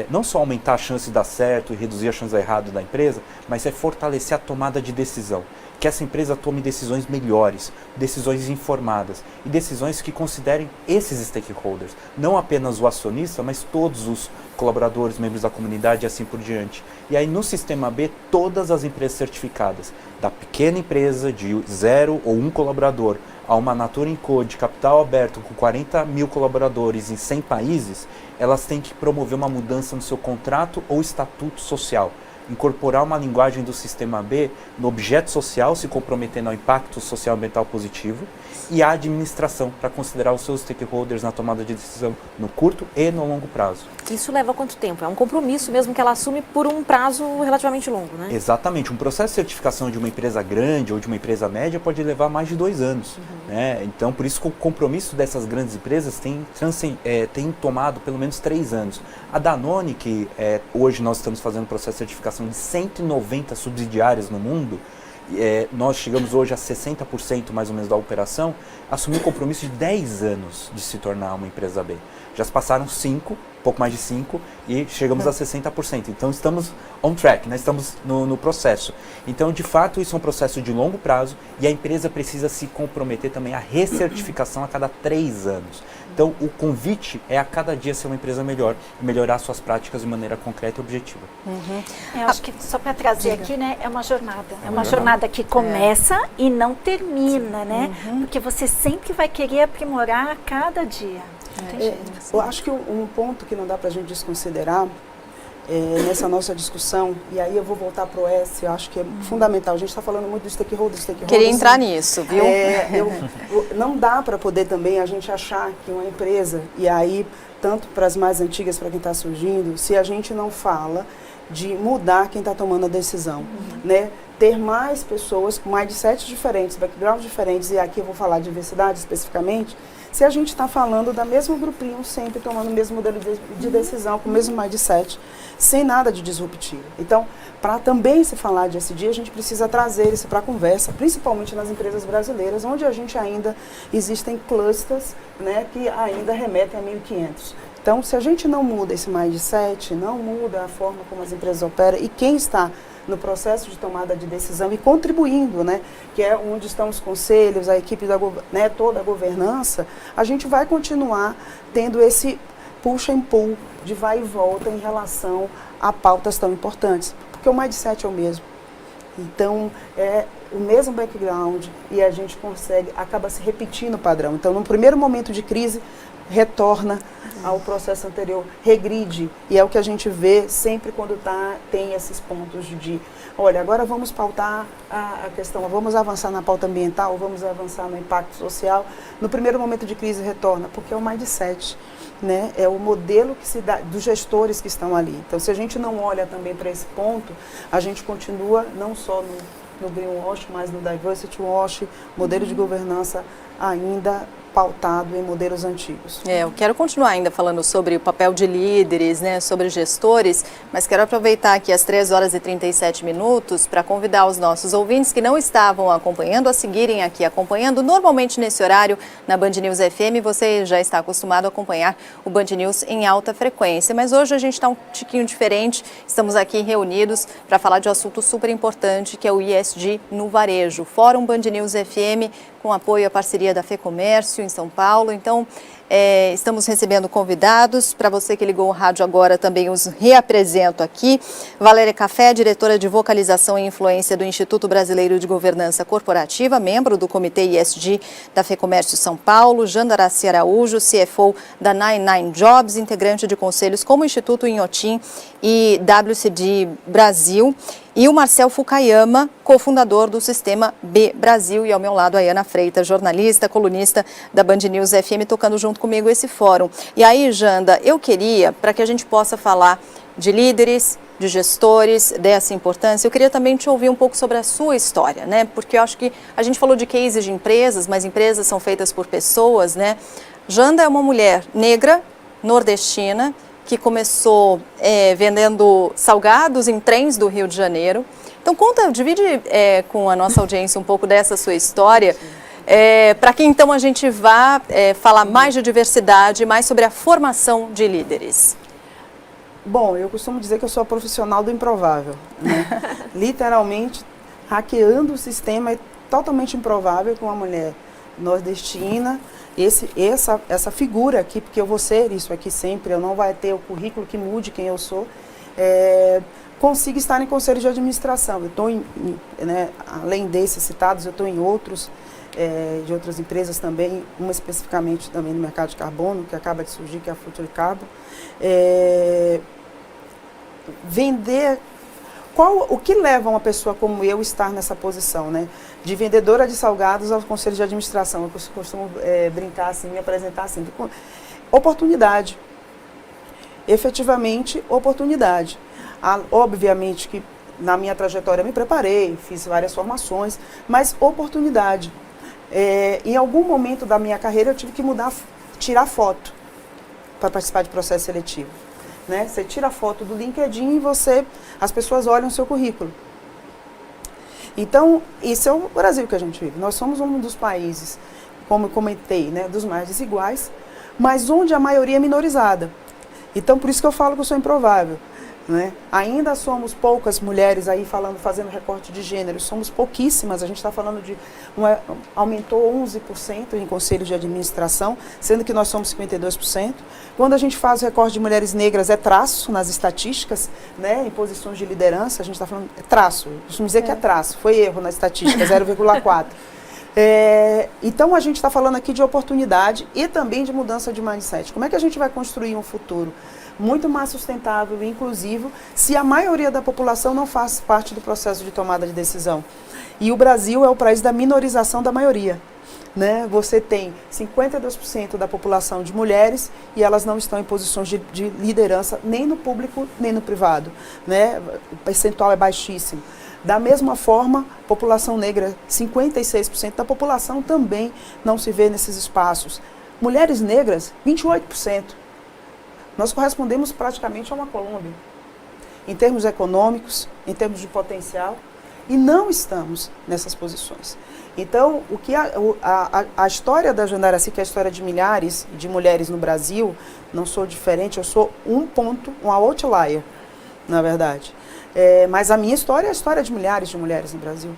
não só aumentar a chance de dar certo e reduzir a chance de dar errado da empresa, mas é fortalecer a tomada de decisão. Que essa empresa tome decisões melhores, decisões informadas e decisões que considerem esses stakeholders, não apenas o acionista, mas todos os colaboradores, membros da comunidade e assim por diante. E aí no Sistema B, todas as empresas certificadas, da pequena empresa de 0 ou 1 colaborador, a uma Natura &Co de capital aberto com 40 mil colaboradores em 100 países, elas têm que promover uma mudança no seu contrato ou estatuto social. incorporar uma linguagem do sistema B no objeto social, se comprometendo ao impacto social e ambiental positivo, e a administração, para considerar os seus stakeholders na tomada de decisão no curto e no longo prazo. Isso leva quanto tempo? É um compromisso mesmo que ela assume por um prazo relativamente longo, né? Exatamente. Um processo de certificação de uma empresa grande ou de uma empresa média pode levar mais de 2 anos. Né? Então, por isso que o compromisso dessas grandes empresas tem tomado pelo menos 3 anos. A Danone, que hoje nós estamos fazendo processo de certificação de 190 subsidiárias no mundo, nós chegamos hoje a 60% mais ou menos da operação, assumiu o compromisso de 10 anos de se tornar uma empresa B. Já se passaram 5, pouco mais de 5, e chegamos a 60%. Então estamos on track, né? Estamos no processo. Então, de fato, isso é um processo de longo prazo e a empresa precisa se comprometer também à recertificação a cada 3 anos. Então, o convite é a cada dia ser uma empresa melhor e melhorar suas práticas de maneira concreta e objetiva. Eu acho que só para trazer aqui, né, é uma jornada. É uma jornada que começa e não termina, né? Porque você sempre vai querer aprimorar a cada dia. Eu acho que um ponto que não dá para a gente desconsiderar nessa nossa discussão, e aí eu vou voltar para o S, eu acho que é fundamental. A gente está falando muito do stakeholder. Queria entrar nisso, viu? Não dá para poder também a gente achar que uma empresa, e aí tanto para as mais antigas, para quem está surgindo, se a gente não fala de mudar quem está tomando a decisão, né? Ter mais pessoas com mindsets diferentes, backgrounds diferentes, e aqui eu vou falar de diversidade especificamente, se a gente está falando da mesmo grupinho, sempre tomando o mesmo modelo de decisão, com o mesmo mindset, sem nada de disruptivo. Então, para também se falar de ESG, a gente precisa trazer isso para a conversa, principalmente nas empresas brasileiras, onde a gente ainda existem clusters, né, que ainda remetem a 1500. Então, se a gente não muda esse mindset, não muda a forma como as empresas operam, e quem está no processo de tomada de decisão e contribuindo, né, que é onde estão os conselhos, a equipe, toda a governança, a gente vai continuar tendo esse push and pull de vai e volta em relação a pautas tão importantes, porque o mindset é o mesmo. Então, é o mesmo background e a gente acaba se repetindo o padrão. Então, no primeiro momento de crise, retorna ao processo anterior, regride, e é o que a gente vê sempre quando tem esses pontos de, olha, agora vamos pautar a questão, vamos avançar na pauta ambiental, vamos avançar no impacto social. No primeiro momento de crise retorna, porque é o mindset, né? É o modelo que se dá dos gestores que estão ali. Então, se a gente não olha também para esse ponto, a gente continua não só no greenwash, mas no diversity wash, modelo de governança ainda pautado em modelos antigos. Eu quero continuar ainda falando sobre o papel de líderes, né, sobre gestores, mas quero aproveitar aqui as 3 horas e 37 minutos para convidar os nossos ouvintes que não estavam acompanhando a seguirem aqui, acompanhando normalmente nesse horário na Band News FM. Você já está acostumado a acompanhar o Band News em alta frequência, mas hoje a gente está um tiquinho diferente. Estamos aqui reunidos para falar de um assunto super importante, que é o ESG no varejo. Fórum Band News FM, com apoio à parceria da FEComércio em São Paulo. Então, estamos recebendo convidados. Para você que ligou o rádio agora, também os reapresento aqui. Valéria Café, diretora de Vocalização e Influência do Instituto Brasileiro de Governança Corporativa, membro do Comitê ESG da FEComércio São Paulo. Jandaraci Araújo, CFO da 99 Jobs, integrante de conselhos como Instituto Inhotim e WCD Brasil. E o Marcel Fukayama, cofundador do Sistema B Brasil. E ao meu lado a Ana Freitas, jornalista, colunista da Band News FM, tocando junto comigo esse fórum. E aí, Janda, eu queria, para que a gente possa falar de líderes, de gestores, dessa importância, eu queria também te ouvir um pouco sobre a sua história, né? Porque eu acho que a gente falou de cases de empresas, mas empresas são feitas por pessoas, né? Janda é uma mulher negra, nordestina, que começou vendendo salgados em trens do Rio de Janeiro. Então, divide com a nossa audiência um pouco dessa sua história, para que então a gente vá falar mais de diversidade, mais sobre a formação de líderes. Bom, eu costumo dizer que eu sou a profissional do improvável, né? Literalmente, hackeando o sistema é totalmente improvável com uma mulher nordestina, essa figura aqui, porque eu vou ser isso aqui sempre, eu não vai ter o currículo que mude quem eu sou, consigo estar em conselho de administração. Eu estou, além desses citados, eu estou em outros, de outras empresas também, uma especificamente também no mercado de carbono, que acaba de surgir, que é a Future Carbon. Vender O que leva uma pessoa como eu estar nessa posição, né? De vendedora de salgados ao conselho de administração. Eu costumo brincar assim, me apresentar assim. Oportunidade. Efetivamente, oportunidade. Obviamente que na minha trajetória eu me preparei, fiz várias formações, mas oportunidade. Em algum momento da minha carreira eu tive que tirar foto para participar de processo seletivo. Né? Você tira a foto do LinkedIn e as pessoas olham o seu currículo. Então, isso é o Brasil que a gente vive. Nós somos um dos países, como eu comentei, né, dos mais desiguais, mas onde a maioria é minorizada. Então, por isso que eu falo que eu sou improvável. Né? Ainda somos poucas mulheres aí fazendo recorte de gênero, somos pouquíssimas, a gente está falando aumentou 11% em conselhos de administração, sendo que nós somos 52%. Quando a gente faz o recorte de mulheres negras, é traço nas estatísticas, né? Em posições de liderança, a gente está falando, é traço, costumo dizer que é traço, foi erro na estatística, 0,4%. Então a gente está falando aqui de oportunidade e também de mudança de mindset. Como é que a gente vai construir um futuro muito mais sustentável e inclusivo se a maioria da população não faz parte do processo de tomada de decisão? E o Brasil é o país da minorização da maioria. Né? Você tem 52% da população de mulheres e elas não estão em posições de liderança nem no público nem no privado. Né? O percentual é baixíssimo. Da mesma forma, população negra, 56% da população também não se vê nesses espaços. Mulheres negras, 28%. Nós correspondemos praticamente a uma Colômbia, em termos econômicos, em termos de potencial, e não estamos nessas posições. Então, a história da Jandaracy, que é a história de milhares de mulheres no Brasil, não sou diferente, eu sou um outlier, na verdade. Mas a minha história é a história de milhares de mulheres no Brasil.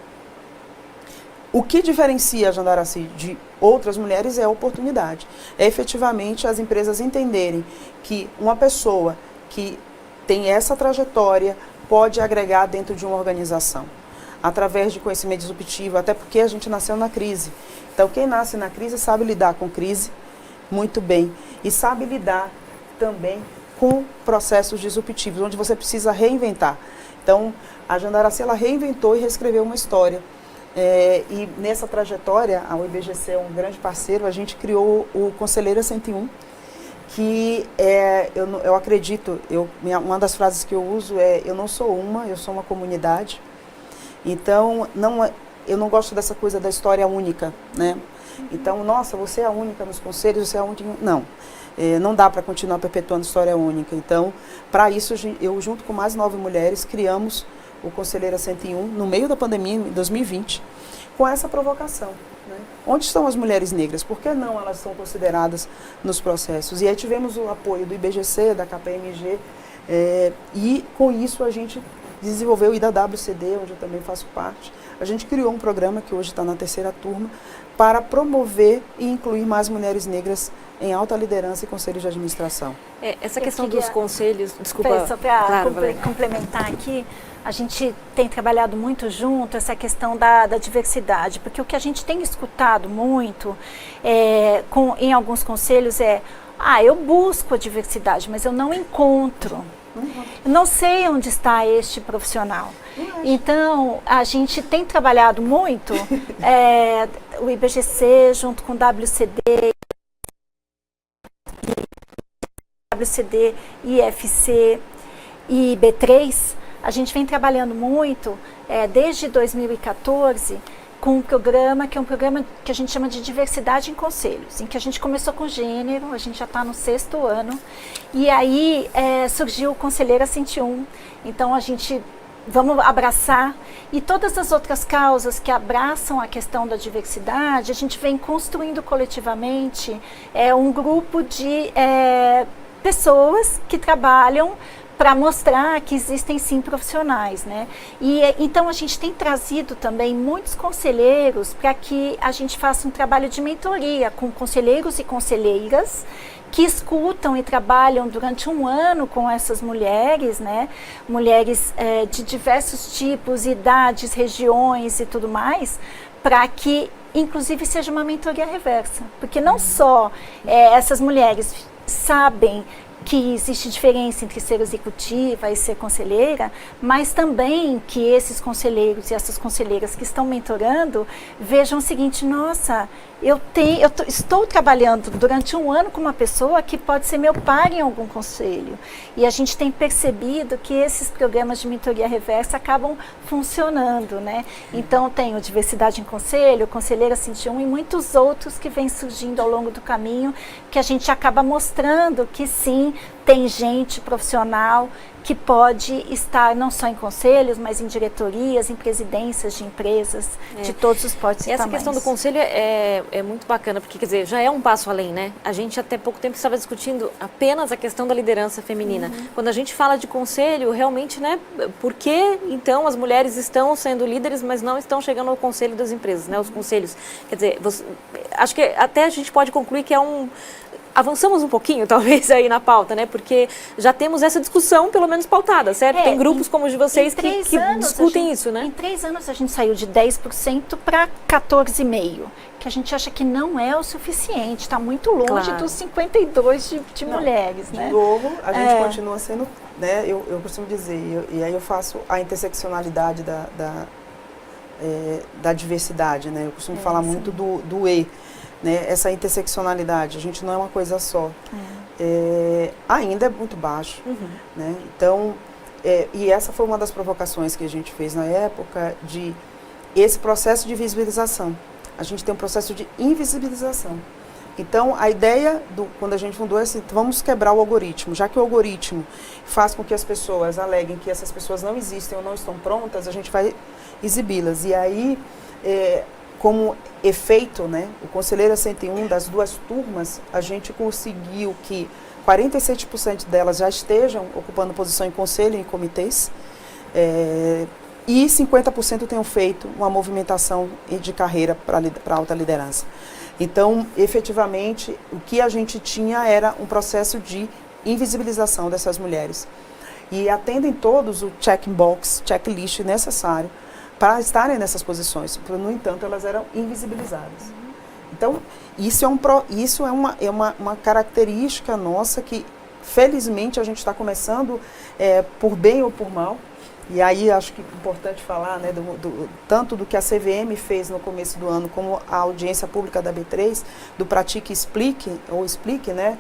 O que diferencia a Jandaracy de outras mulheres é a oportunidade. É efetivamente as empresas entenderem que uma pessoa que tem essa trajetória pode agregar dentro de uma organização, através de conhecimento disruptivo, até porque a gente nasceu na crise. Então, quem nasce na crise sabe lidar com crise muito bem e sabe lidar também com processos disruptivos, onde você precisa reinventar. Então, a Jandaracy, ela reinventou e reescreveu uma história. E nessa trajetória, a IBGC é um grande parceiro, a gente criou o Conselheira 101, que eu acredito, uma das frases que eu uso é: eu não sou eu sou uma comunidade. Então, eu não gosto dessa coisa da história única, né? Então, nossa, você é a única nos conselhos, você é a única... Não, não dá para continuar perpetuando história única. Então, para isso, eu junto com mais 9 mulheres, criamos o Conselheira 101, no meio da pandemia, em 2020, com essa provocação. Né? Onde estão as mulheres negras? Por que não elas são consideradas nos processos? E aí tivemos o apoio do IBGC, da KPMG, e com isso a gente desenvolveu o IDAWCD, onde eu também faço parte. A gente criou um programa, que hoje está na 3ª turma, para promover e incluir mais mulheres negras em alta liderança e conselhos de administração. Essa questão dos conselhos, desculpa. Só para complementar aqui, a gente tem trabalhado muito junto essa questão da diversidade, porque o que a gente tem escutado muito em alguns conselhos eu busco a diversidade, mas eu não encontro. Eu não sei onde está este profissional. Então, a gente tem trabalhado muito, o IBGC junto com o WCD, IFC e B3, a gente vem trabalhando muito desde 2014 com um programa que é um programa que a gente chama de diversidade em conselhos, em que a gente começou com gênero, a gente já está no 6º ano, e aí surgiu o Conselheira 101, então a gente vamos abraçar, e todas as outras causas que abraçam a questão da diversidade, a gente vem construindo coletivamente um grupo de pessoas que trabalham para mostrar que existem sim profissionais, né? E então a gente tem trazido também muitos conselheiros para que a gente faça um trabalho de mentoria com conselheiros e conselheiras que escutam e trabalham durante um ano com essas mulheres, né? Mulheres de diversos tipos, idades, regiões e tudo mais, para que inclusive seja uma mentoria reversa, porque não só essas mulheres sabem que existe diferença entre ser executiva e ser conselheira, mas também que esses conselheiros e essas conselheiras que estão mentorando vejam o seguinte: nossa, estou trabalhando durante um ano com uma pessoa que pode ser meu par em algum conselho. E a gente tem percebido que esses programas de mentoria reversa acabam funcionando, né? Então tem o Diversidade em Conselho, Conselheira 101 e muitos outros que vêm surgindo ao longo do caminho, que a gente acaba mostrando que sim, tem gente profissional que pode estar não só em conselhos, mas em diretorias, em presidências de empresas de todos os portes e essa tamanhos. Questão do conselho é muito bacana, porque, quer dizer, já é um passo além, né? A gente até pouco tempo estava discutindo apenas a questão da liderança feminina. Quando a gente fala de conselho, realmente, né? Por que, então, as mulheres estão sendo líderes, mas não estão chegando ao conselho das empresas, né? Os conselhos. Quer dizer, acho que até a gente pode concluir que avançamos um pouquinho, talvez, aí na pauta, né? Porque já temos essa discussão, pelo menos pautada, certo? Tem grupos como os de vocês que discutem isso, né? Em 3 anos a gente saiu de 10% para 14,5%, que a gente acha que não é o suficiente, está muito longe dos 52% de mulheres, né? De novo, a gente continua sendo, né? Eu costumo dizer, e aí eu faço a interseccionalidade da diversidade, né? Eu costumo falar muito do E. Né, essa interseccionalidade, a gente não é uma coisa só. Ainda é muito baixo. Né? Então, e essa foi uma das provocações que a gente fez na época, de esse processo de visibilização. A gente tem um processo de invisibilização. Então, a ideia, quando a gente fundou, é assim: vamos quebrar o algoritmo. Já que o algoritmo faz com que as pessoas aleguem que essas pessoas não existem ou não estão prontas, a gente vai exibi-las. E aí, como efeito, né, o Conselheira 101, das 2 turmas, a gente conseguiu que 47% delas já estejam ocupando posição em conselho, em comitês, e 50% tenham feito uma movimentação de carreira para alta liderança. Então, efetivamente, o que a gente tinha era um processo de invisibilização dessas mulheres. E atendem todos o check-box, checklist necessário para estarem nessas posições. No entanto, elas eram invisibilizadas. Então, isso é uma característica nossa que, felizmente, a gente está começando, por bem ou por mal. E aí, acho que é importante falar, né, tanto do que a CVM fez no começo do ano, como a audiência pública da B3, do Pratique e Explique, ou Explique, né?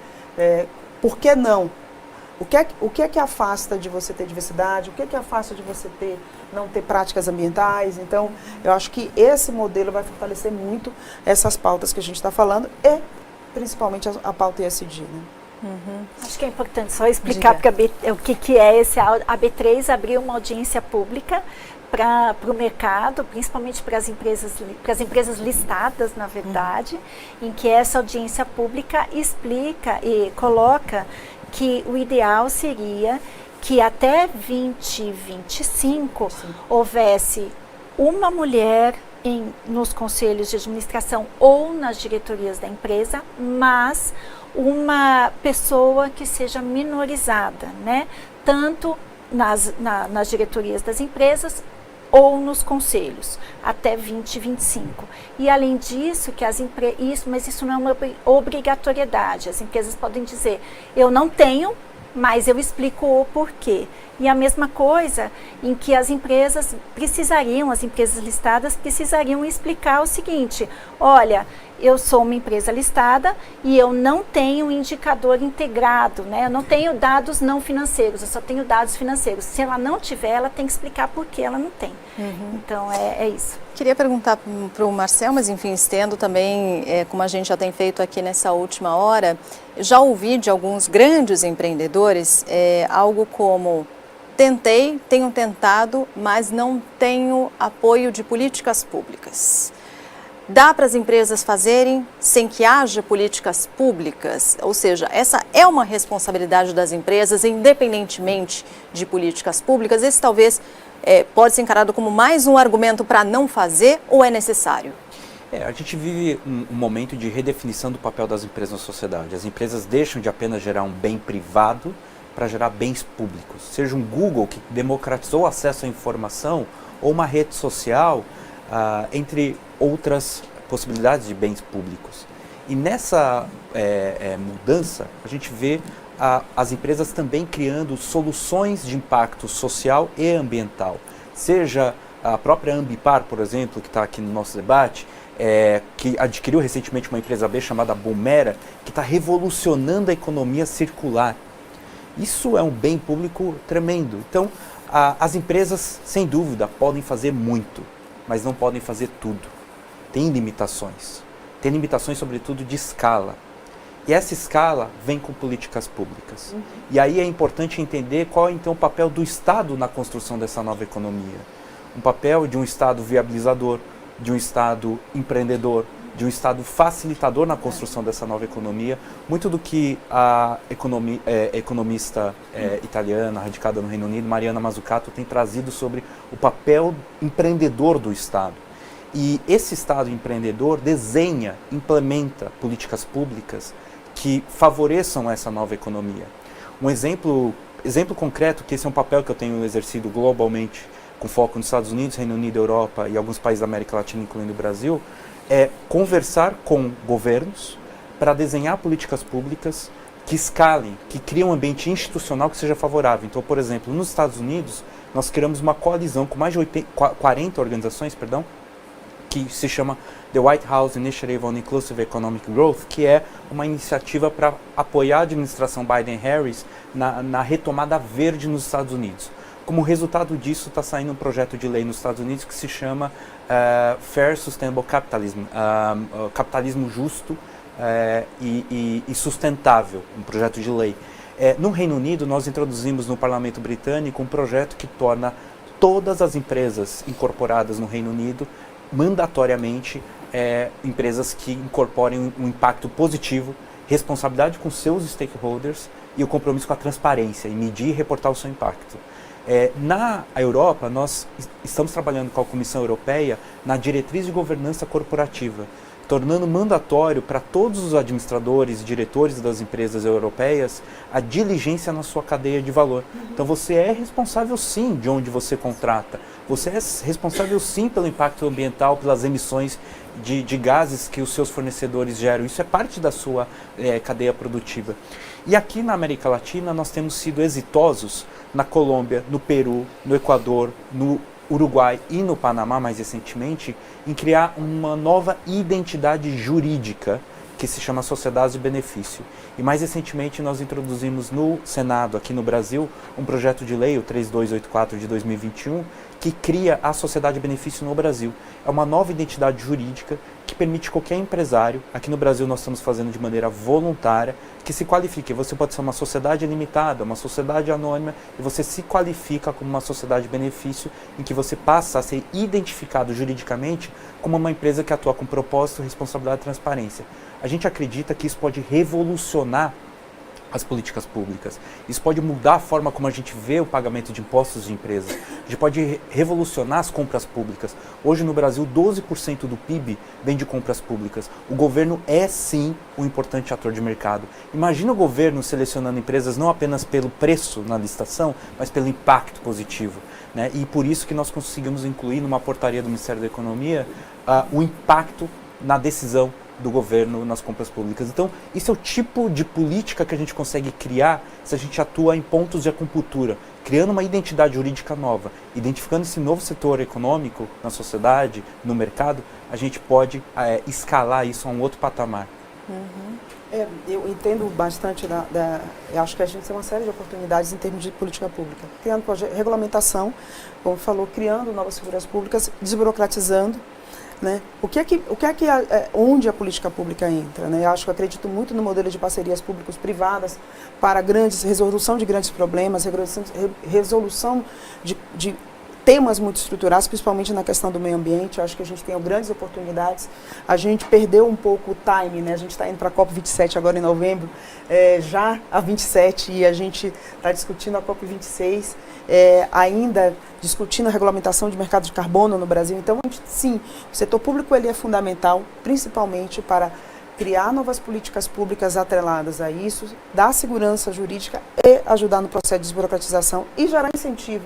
Por que não? O que é que afasta de você ter diversidade? O que é que afasta de você não ter práticas ambientais? Então, eu acho que esse modelo vai fortalecer muito essas pautas que a gente está falando e, principalmente, a pauta ESG, né? Acho que é importante só explicar o que é esse. A B3 abriu uma audiência pública para o mercado, principalmente para as empresas listadas, na verdade, em que essa audiência pública explica e coloca que o ideal seria que até 2025 houvesse uma mulher nos conselhos de administração ou nas diretorias da empresa, mas uma pessoa que seja minorizada, né? Tanto nas diretorias das empresas ou nos conselhos, até 2025. E além disso, mas isso não é uma obrigatoriedade. As empresas podem dizer: eu não tenho, mas eu explico o porquê. E a mesma coisa em que as empresas listadas precisariam explicar o seguinte: olha, eu sou uma empresa listada e eu não tenho indicador integrado, né? Eu não tenho dados não financeiros, eu só tenho dados financeiros. Se ela não tiver, ela tem que explicar por que ela não tem. Então, é isso. Queria perguntar para o Marcel, mas enfim, estendo também, como a gente já tem feito aqui nessa última hora, já ouvi de alguns grandes empreendedores algo como: tenho tentado, mas não tenho apoio de políticas públicas. Dá para as empresas fazerem sem que haja políticas públicas? Ou seja, essa é uma responsabilidade das empresas, independentemente de políticas públicas. Esse talvez pode ser encarado como mais um argumento para não fazer, ou é necessário? A gente vive um momento de redefinição do papel das empresas na sociedade. As empresas deixam de apenas gerar um bem privado para gerar bens públicos. Seja um Google, que democratizou o acesso à informação, ou uma rede social, entre outras possibilidades de bens públicos. E nessa mudança, a gente vê as empresas também criando soluções de impacto social e ambiental. Seja a própria Ambipar, por exemplo, que está aqui no nosso debate, que adquiriu recentemente uma empresa B chamada Boomera, que está revolucionando a economia circular. Isso é um bem público tremendo. Então, as empresas, sem dúvida, podem fazer muito, mas não podem fazer tudo. Tem limitações. Tem limitações, sobretudo, de escala. E essa escala vem com políticas públicas. E aí é importante entender qual é, então, o papel do Estado na construção dessa nova economia. Um papel de um Estado viabilizador, de um Estado empreendedor, de um Estado facilitador na construção dessa nova economia. Muito do que a economista italiana, radicada no Reino Unido, Mariana Mazzucato, tem trazido sobre o papel empreendedor do Estado. E esse Estado empreendedor desenha, implementa políticas públicas que favoreçam essa nova economia. Um exemplo concreto, que esse é um papel que eu tenho exercido globalmente, com foco nos Estados Unidos, Reino Unido, Europa e alguns países da América Latina, incluindo o Brasil, é conversar com governos para desenhar políticas públicas que escalem, que criem um ambiente institucional que seja favorável. Então, por exemplo, nos Estados Unidos, nós criamos uma coalizão com mais de 40 organizações, que se chama The White House Initiative on Inclusive Economic Growth, que é uma iniciativa para apoiar a administração Biden-Harris na retomada verde nos Estados Unidos. Como resultado disso, está saindo um projeto de lei nos Estados Unidos que se chama Fair Sustainable Capitalism, capitalismo justo e sustentável, um projeto de lei. No Reino Unido, nós introduzimos no Parlamento Britânico um projeto que torna todas as empresas incorporadas no Reino Unido mandatoriamente empresas que incorporem um impacto positivo, responsabilidade com seus stakeholders e o compromisso com a transparência, em medir e reportar o seu impacto. Na Europa, nós estamos trabalhando com a Comissão Europeia na diretriz de governança corporativa, tornando mandatório para todos os administradores e diretores das empresas europeias a diligência na sua cadeia de valor. Então você é responsável sim de onde você contrata, você é responsável sim pelo impacto ambiental, pelas emissões de gases que os seus fornecedores geram, isso é parte da sua cadeia produtiva. E aqui na América Latina nós temos sido exitosos na Colômbia, no Peru, no Equador, no Uruguai e no Panamá, mais recentemente, em criar uma nova identidade jurídica que se chama Sociedade de Benefício. E mais recentemente nós introduzimos no Senado, aqui no Brasil, um projeto de lei, o 3284 de 2021, que cria a Sociedade de Benefício no Brasil. É uma nova identidade jurídica que permite qualquer empresário, aqui no Brasil nós estamos fazendo de maneira voluntária, que se qualifique. Você pode ser uma sociedade limitada, uma sociedade anônima, e você se qualifica como uma sociedade de benefício, em que você passa a ser identificado juridicamente como uma empresa que atua com propósito, responsabilidade e transparência. A gente acredita que isso pode revolucionar as políticas públicas. Isso pode mudar a forma como a gente vê o pagamento de impostos de empresas. A gente pode revolucionar as compras públicas. Hoje no Brasil, 12% do PIB vem de compras públicas. O governo é sim um importante ator de mercado. Imagina o governo selecionando empresas não apenas pelo preço na licitação, mas pelo impacto positivo, né? E por isso que nós conseguimos incluir numa portaria do Ministério da Economia o impacto na decisão do governo nas compras públicas. Então, isso é o tipo de política que a gente consegue criar se a gente atua em pontos de acupuntura, criando uma identidade jurídica nova, identificando esse novo setor econômico na sociedade, no mercado, a gente pode escalar isso a um outro patamar. Eu entendo bastante eu acho que a gente tem uma série de oportunidades em termos de política pública. Criando regulamentação, como falou, criando novas figuras públicas, desburocratizando, né? Onde a política pública entra, né? Eu acredito muito no modelo de parcerias públicos-privadas para resolução de grandes problemas, resolução de temas muito estruturados, principalmente na questão do meio ambiente. Eu acho que a gente tem grandes oportunidades. A gente perdeu um pouco o time, né? A gente está indo para a COP27 agora em novembro, já a 27, e a gente está discutindo a COP26, ainda discutindo a regulamentação de mercado de carbono no Brasil. Então, sim, o setor público ele é fundamental, principalmente para criar novas políticas públicas atreladas a isso, dar segurança jurídica e ajudar no processo de desburocratização e gerar incentivo,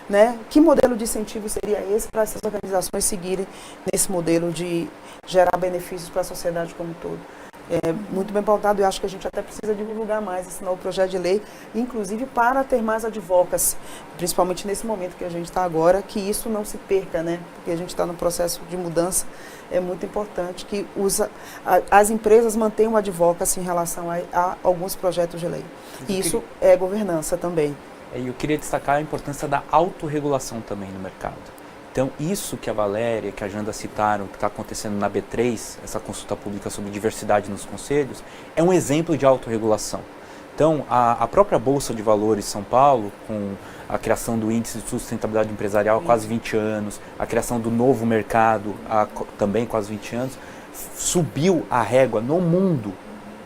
né? Que modelo de incentivo seria esse para essas organizações seguirem nesse modelo de gerar benefícios para a sociedade como um todo? é muito bem pautado, e acho que a gente até precisa divulgar mais esse novo projeto de lei, inclusive para ter mais advocacy, principalmente nesse momento que a gente está agora, que isso não se perca, né? Porque a gente está no processo de mudança, é muito importante que as empresas mantenham advocacy em relação a alguns projetos de lei. E isso é governança também. E eu queria destacar a importância da autorregulação também no mercado. Então, isso que a Valéria, que a Janda citaram, que está acontecendo na B3, essa consulta pública sobre diversidade nos conselhos, é um exemplo de autorregulação. Então, a própria Bolsa de Valores São Paulo, com a criação do Índice de Sustentabilidade Empresarial há quase 20 anos, a criação do novo mercado há também quase 20 anos, subiu a régua no mundo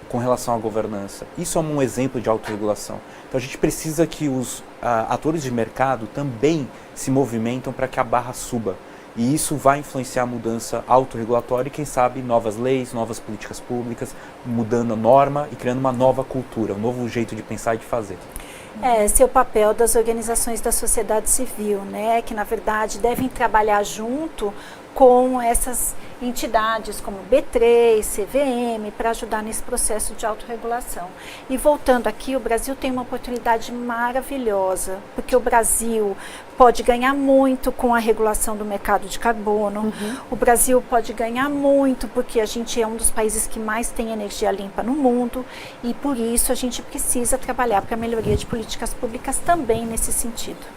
com relação à governança. Isso é um exemplo de autorregulação. Então, a gente precisa que os atores de mercado também se movimentam para que a barra suba. E isso vai influenciar a mudança autorregulatória e, quem sabe, novas leis, novas políticas públicas, mudando a norma e criando uma nova cultura, um novo jeito de pensar e de fazer. Esse é o papel das organizações da sociedade civil, né, que na verdade devem trabalhar junto com essas entidades como B3, CVM, para ajudar nesse processo de autorregulação. E voltando aqui, o Brasil tem uma oportunidade maravilhosa, porque o Brasil pode ganhar muito com a regulação do mercado de carbono, o Brasil pode ganhar muito porque a gente é um dos países que mais tem energia limpa no mundo, e por isso a gente precisa trabalhar para a melhoria de políticas públicas também nesse sentido.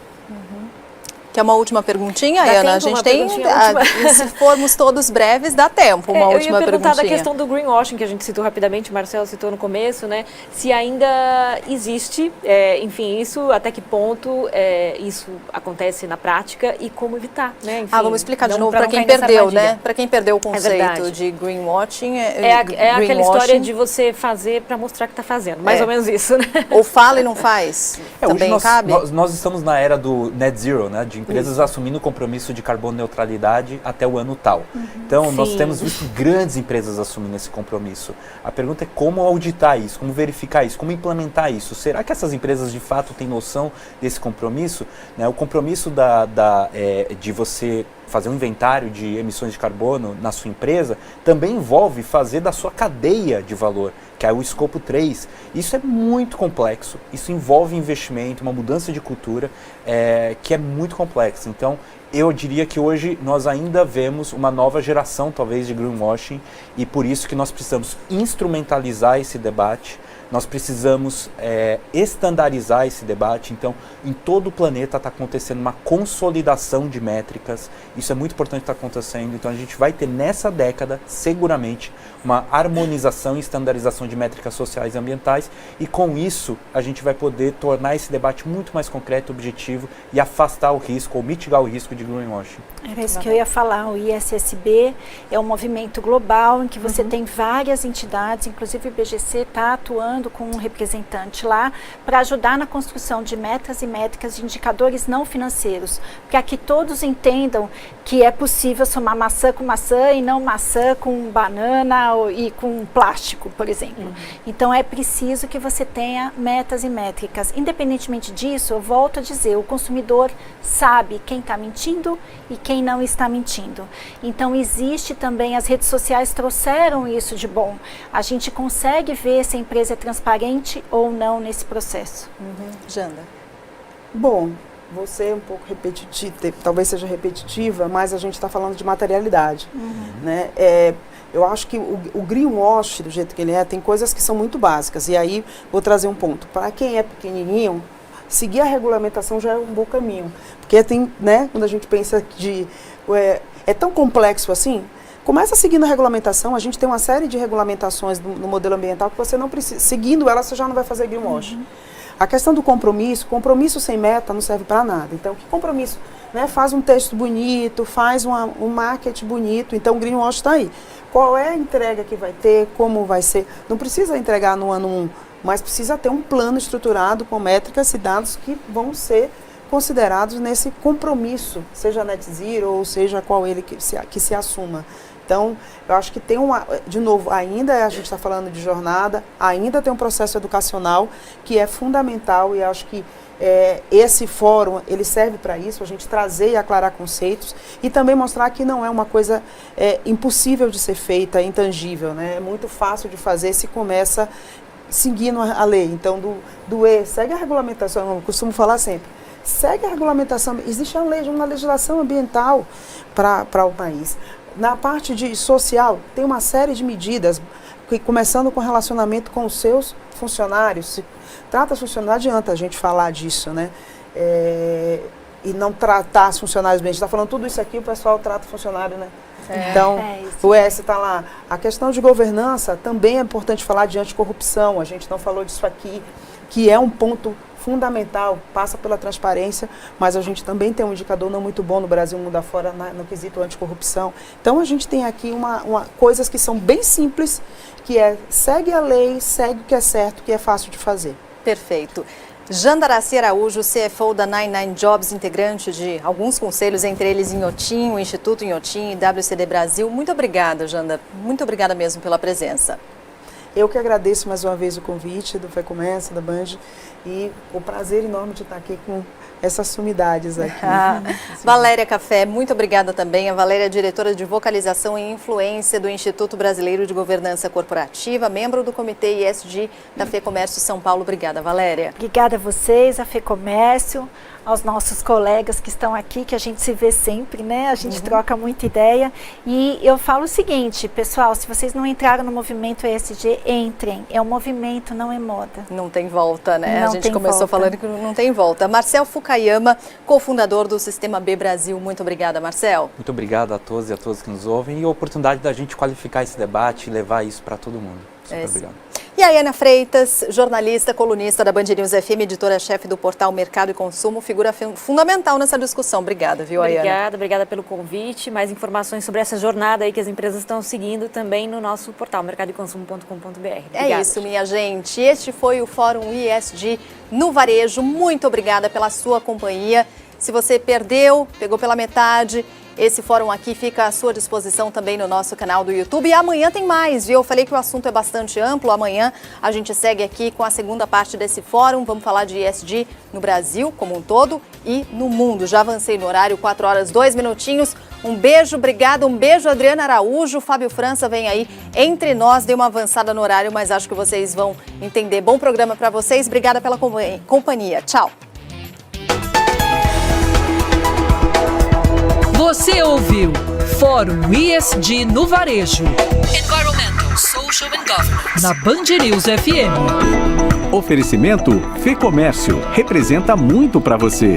Quer uma última perguntinha, Dá Ana? A tempo, gente uma tem, perguntinha se formos todos breves, dá tempo, uma última Eu ia perguntar perguntinha. da questão do greenwashing, que a gente citou rapidamente, o Marcelo citou no começo, né? Se ainda existe, enfim, isso, até que ponto isso acontece na prática e como evitar, né? Enfim, Vamos explicar de não- novo pra para não quem cair nessa perdeu, armadilha. né? Para quem perdeu o conceito verdade. de greenwashing. É aquela greenwashing, história de você fazer para mostrar que está fazendo, mais ou menos isso, né? Ou fala e não faz, também Hoje cabe? nós estamos na era do net zero, né, de empresas assumindo o compromisso de carbono neutralidade até o ano tal. Então, nós Sim. temos visto grandes empresas assumindo esse compromisso. A pergunta é como auditar isso, como verificar isso, como implementar isso. Será que essas empresas de fato têm noção desse compromisso? Né, o compromisso de você fazer um inventário de emissões de carbono na sua empresa também envolve fazer da sua cadeia de valor, que é o escopo 3. Isso é muito complexo, isso envolve investimento, uma mudança de cultura que é muito complexo. Então, eu diria que hoje nós ainda vemos uma nova geração, talvez, de greenwashing, e por isso que nós precisamos instrumentalizar esse debate, nós precisamos estandarizar esse debate. Então, em todo o planeta está acontecendo uma consolidação de métricas, isso é muito importante estar acontecendo. Então, a gente vai ter nessa década, seguramente, uma harmonização e estandarização de métricas sociais e ambientais, e com isso a gente vai poder tornar esse debate muito mais concreto, objetivo, e afastar o risco, ou mitigar o risco de greenwashing. Era isso que eu ia falar. O ISSB é um movimento global em que você tem várias entidades, inclusive o IBGC está atuando com um representante lá para ajudar na construção de metas e métricas de indicadores não financeiros, para que todos entendam que é possível somar maçã com maçã e não maçã com banana e com plástico, por exemplo. Então é preciso que você tenha metas e métricas. Independentemente disso, eu volto a dizer, o consumidor sabe quem está mentindo e quem não está mentindo. Então existe também, as redes sociais trouxeram isso de bom. A gente consegue ver se a empresa é transparente ou não nesse processo. Janda. Bom, vou ser um pouco repetitiva, talvez seja repetitiva, mas a gente está falando de materialidade, né? Eu acho que o greenwash, do jeito que ele tem coisas que são muito básicas. E aí, vou trazer um ponto. Para quem é pequenininho, seguir a regulamentação já é um bom caminho. Porque tem, né, quando a gente pensa de... É tão complexo assim, começa seguindo a regulamentação. A gente tem uma série de regulamentações no modelo ambiental que você não precisa... Seguindo ela, você já não vai fazer greenwash. A questão do compromisso sem meta não serve para nada. Então, que compromisso? Né? Faz um texto bonito, faz um marketing bonito. Então, o greenwash está aí. Qual é a entrega que vai ter, como vai ser? Não precisa entregar no ano 1, mas precisa ter um plano estruturado com métricas e dados que vão ser considerados nesse compromisso, seja net zero ou seja qual ele que se assuma. Então, eu acho que tem de novo, ainda a gente está falando de jornada, ainda tem um processo educacional que é fundamental e acho que esse fórum, ele serve para isso, a gente trazer e aclarar conceitos e também mostrar que não é uma coisa impossível de ser feita, intangível, né? É muito fácil de fazer se começa seguindo a lei. Então, segue a regulamentação, eu costumo falar sempre, segue a regulamentação, existe uma legislação ambiental para o país. Na parte social, tem uma série de medidas, começando com relacionamento com os seus funcionários. Se trata os funcionários, não adianta a gente falar disso, né? E não tratar os funcionários bem. A gente está falando tudo isso aqui, o pessoal trata o funcionário, né? Então, o S está lá. A questão de governança também é importante falar de anticorrupção. A gente não falou disso aqui, que é um ponto fundamental, passa pela transparência, mas a gente também tem um indicador não muito bom no Brasil, mundo afora, no quesito anticorrupção. Então, a gente tem aqui coisas que são bem simples, que segue a lei, segue o que é certo, o que é fácil de fazer. Perfeito. Jandaracy Araújo, CFO da 99 Jobs, integrante de alguns conselhos, entre eles Inhotim, o Instituto Inhotim e WCD Brasil. Muito obrigada, Janda. Muito obrigada mesmo pela presença. Eu que agradeço mais uma vez o convite do FEComércio, da Band, e o prazer enorme de estar aqui com essas sumidades aqui. Valéria Café, muito obrigada também. A Valéria é diretora de Vocalização e Influência do Instituto Brasileiro de Governança Corporativa, membro do Comitê ESG da FEComércio São Paulo. Obrigada, Valéria. Obrigada a vocês, a FEComércio, aos nossos colegas que estão aqui, que a gente se vê sempre, né? A gente troca muita ideia. E eu falo o seguinte, pessoal, se vocês não entraram no movimento ESG, entrem. É um movimento, não é moda. Não tem volta, né? Não a gente começou falando que não tem volta. Marcel Fukayama, cofundador do Sistema B Brasil. Muito obrigada, Marcel. Muito obrigado a todos e a todas que nos ouvem e a oportunidade da gente qualificar esse debate e levar isso para todo mundo. Super obrigado. E a Ana Freitas, jornalista, colunista da Band News FM, editora-chefe do portal Mercado e Consumo, figura fundamental nessa discussão. Obrigada, viu, Ayana? Obrigada pelo convite. Mais informações sobre essa jornada aí que as empresas estão seguindo também no nosso portal mercadoeconsumo.com.br. É isso, minha gente. Este foi o Fórum ESG no Varejo. Muito obrigada pela sua companhia. Se você pegou pela metade, esse fórum aqui fica à sua disposição também no nosso canal do YouTube. E amanhã tem mais, viu? Eu falei que o assunto é bastante amplo. Amanhã a gente segue aqui com a segunda parte desse fórum. Vamos falar de ESG no Brasil como um todo e no mundo. Já avancei no horário, 4 horas, 2 minutinhos. Um beijo, obrigada. Um beijo, Adriana Araújo. Fábio França vem aí entre nós. Dei uma avançada no horário, mas acho que vocês vão entender. Bom programa para vocês. Obrigada pela companhia. Tchau. Você ouviu Fórum ESG no Varejo. Environmental, Social and Governance. Na Band News FM. Oferecimento FEComércio representa muito para você.